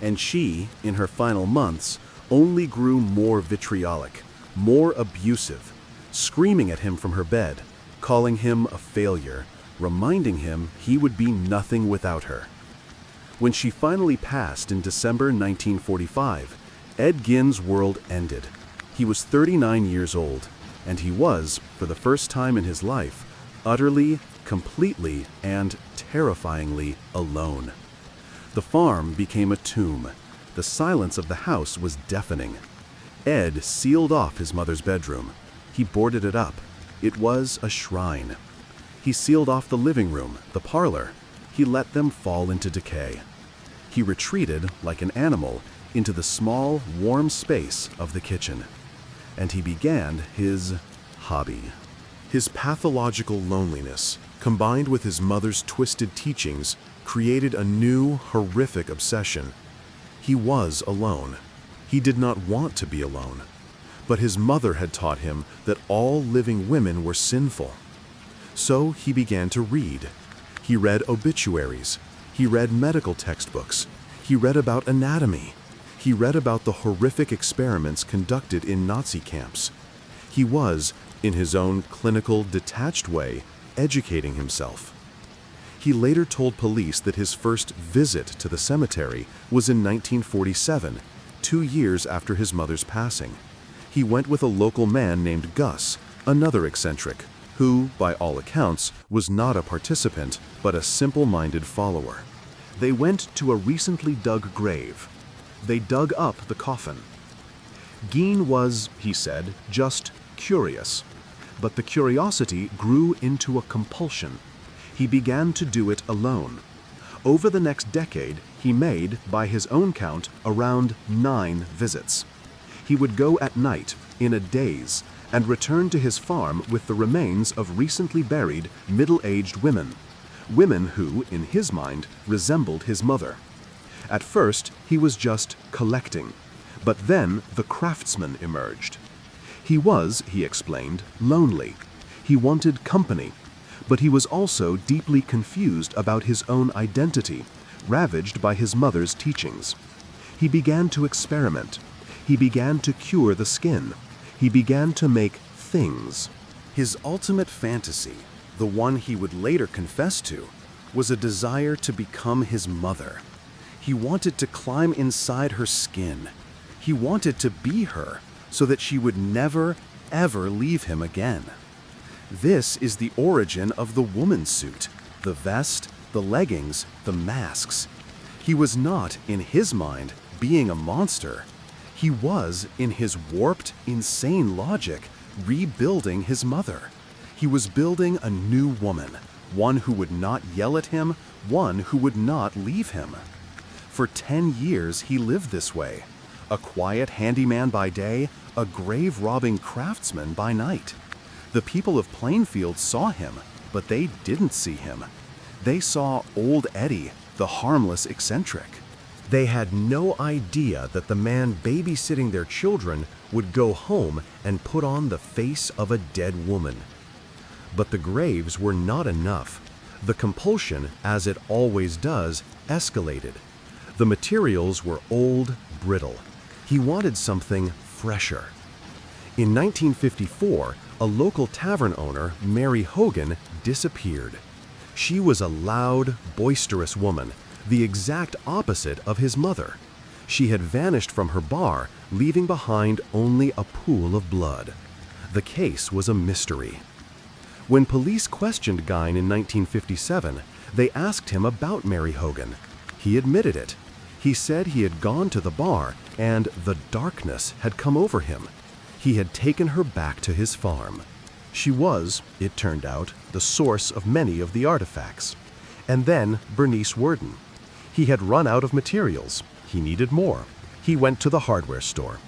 and she, in her final months, only grew more vitriolic, more abusive, screaming at him from her bed, calling him a failure, reminding him he would be nothing without her. When she finally passed in December 1945, Ed Gein's world ended. He was 39 years old, and he was, for the first time in his life, utterly, completely, and terrifyingly alone. The farm became a tomb. The silence of the house was deafening. Ed sealed off his mother's bedroom. He boarded it up. It was a shrine. He sealed off the living room, the parlor. He let them fall into decay. He retreated, like an animal, into the small, warm space of the kitchen. And he began his hobby. His pathological loneliness, combined with his mother's twisted teachings, created a new, horrific obsession. He was alone. He did not want to be alone. But his mother had taught him that all living women were sinful. So he began to read. He read obituaries. He read medical textbooks. He read about anatomy. He read about the horrific experiments conducted in Nazi camps. He was, in his own clinical, detached way, educating himself. He later told police that his first visit to the cemetery was in 1947, 2 years after his mother's passing. He went with a local man named Gus, another eccentric, who, by all accounts, was not a participant, but a simple-minded follower. They went to a recently dug grave. They dug up the coffin. Geen was, he said, just curious. But the curiosity grew into a compulsion. He began to do it alone. Over the next decade, he made, by his own count, around 9 visits. He would go at night, in a daze, and return to his farm with the remains of recently buried, middle-aged women. Women who, in his mind, resembled his mother. At first, he was just collecting, but then the craftsman emerged. He was, he explained, lonely. He wanted company, but he was also deeply confused about his own identity, ravaged by his mother's teachings. He began to experiment. He began to cure the skin. He began to make things. His ultimate fantasy, the one he would later confess to, was a desire to become his mother. He wanted to climb inside her skin. He wanted to be her, so that she would never, ever leave him again. This is the origin of the woman's suit, the vest, the leggings, the masks. He was not, in his mind, being a monster. He was, in his warped, insane logic, rebuilding his mother. He was building a new woman, one who would not yell at him, one who would not leave him. For 10 years he lived this way, a quiet handyman by day, a grave-robbing craftsman by night. The people of Plainfield saw him, but they didn't see him. They saw Old Eddie, the harmless eccentric. They had no idea that the man babysitting their children would go home and put on the face of a dead woman. But the graves were not enough. The compulsion, as it always does, escalated. The materials were old, brittle. He wanted something fresher. In 1954, a local tavern owner, Mary Hogan, disappeared. She was a loud, boisterous woman, the exact opposite of his mother. She had vanished from her bar, leaving behind only a pool of blood. The case was a mystery. When police questioned Gein in 1957, they asked him about Mary Hogan. He admitted it. He said he had gone to the bar and the darkness had come over him. He had taken her back to his farm. She was, it turned out, the source of many of the artifacts. And then Bernice Worden. He had run out of materials. He needed more. He went to the hardware store.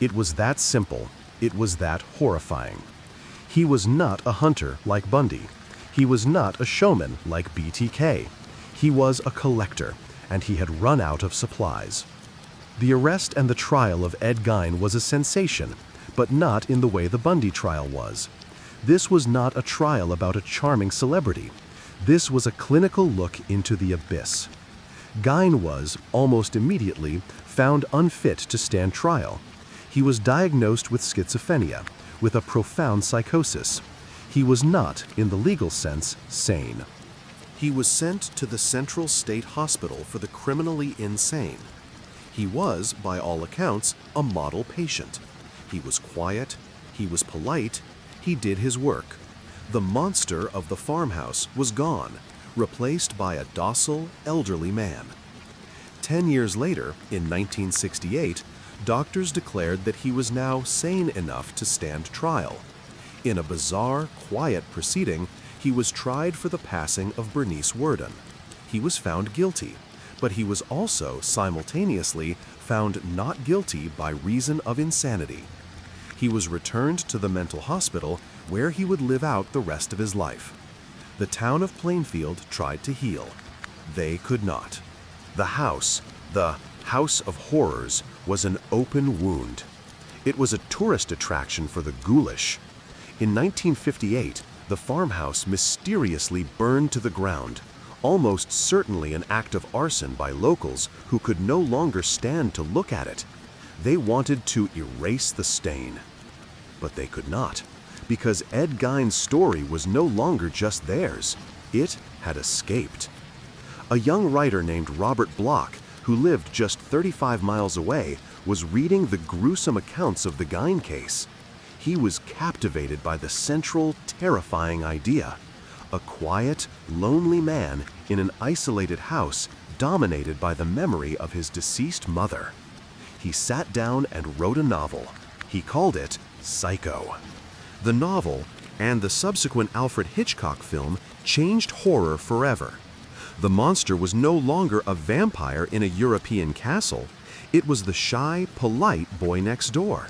It was that simple. It was that horrifying. He was not a hunter like Bundy. He was not a showman like BTK. He was a collector, and he had run out of supplies. The arrest and the trial of Ed Gein was a sensation, but not in the way the Bundy trial was. This was not a trial about a charming celebrity. This was a clinical look into the abyss. Gein was, almost immediately, found unfit to stand trial. He was diagnosed with schizophrenia, with a profound psychosis. He was not, in the legal sense, sane. He was sent to the Central State Hospital for the criminally insane. He was, by all accounts, a model patient. He was quiet, he was polite, he did his work. The monster of the farmhouse was gone, replaced by a docile, elderly man. 10 years later, in 1968, doctors declared that he was now sane enough to stand trial. In a bizarre, quiet proceeding, he was tried for the passing of Bernice Worden. He was found guilty, but he was also simultaneously found not guilty by reason of insanity. He was returned to the mental hospital where he would live out the rest of his life. The town of Plainfield tried to heal. They could not. The House of Horrors, was an open wound. It was a tourist attraction for the ghoulish. In 1958, the farmhouse mysteriously burned to the ground, almost certainly an act of arson by locals who could no longer stand to look at it. They wanted to erase the stain. But they could not, because Ed Gein's story was no longer just theirs. It had escaped. A young writer named Robert Bloch, who lived just 35 miles away, was reading the gruesome accounts of the Gein case. He was captivated by the central, terrifying idea: a quiet, lonely man in an isolated house dominated by the memory of his deceased mother. He sat down and wrote a novel. He called it Psycho. The novel, and the subsequent Alfred Hitchcock film, changed horror forever. The monster was no longer a vampire in a European castle. It was the shy, polite boy next door.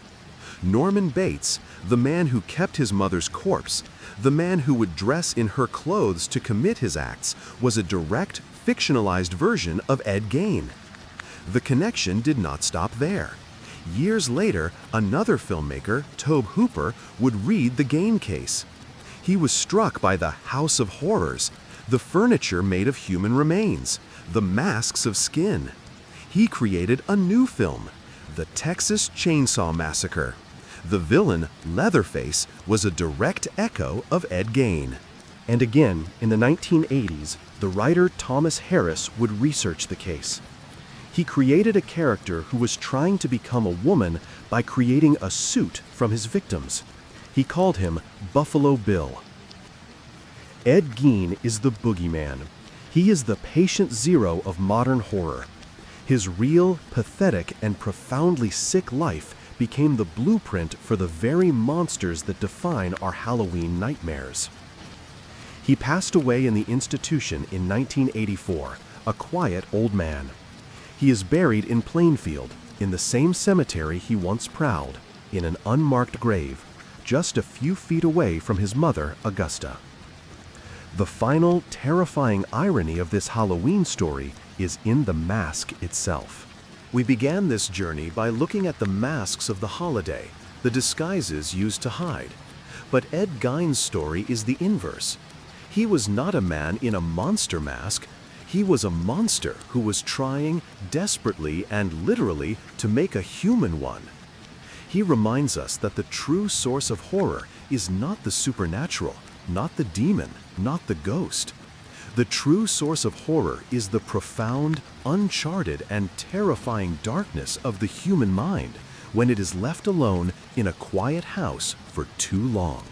Norman Bates, the man who kept his mother's corpse, the man who would dress in her clothes to commit his acts, was a direct, fictionalized version of Ed Gein. The connection did not stop there. Years later, another filmmaker, Tobe Hooper, would read the Gein case. He was struck by the House of Horrors, the furniture made of human remains, the masks of skin. He created a new film, The Texas Chainsaw Massacre. The villain, Leatherface, was a direct echo of Ed Gein. And again, in the 1980s, the writer Thomas Harris would research the case. He created a character who was trying to become a woman by creating a suit from his victims. He called him Buffalo Bill. Ed Gein is the boogeyman. He is the patient zero of modern horror. His real, pathetic, and profoundly sick life became the blueprint for the very monsters that define our Halloween nightmares. He passed away in the institution in 1984, a quiet old man. He is buried in Plainfield, in the same cemetery he once prowled, in an unmarked grave, just a few feet away from his mother, Augusta. The final, terrifying irony of this Halloween story is in the mask itself. We began this journey by looking at the masks of the holiday, the disguises used to hide. But Ed Gein's story is the inverse. He was not a man in a monster mask. He was a monster who was trying, desperately and literally, to make a human one. He reminds us that the true source of horror is not the supernatural, not the demon, not the ghost. The true source of horror is the profound, uncharted, and terrifying darkness of the human mind when it is left alone in a quiet house for too long.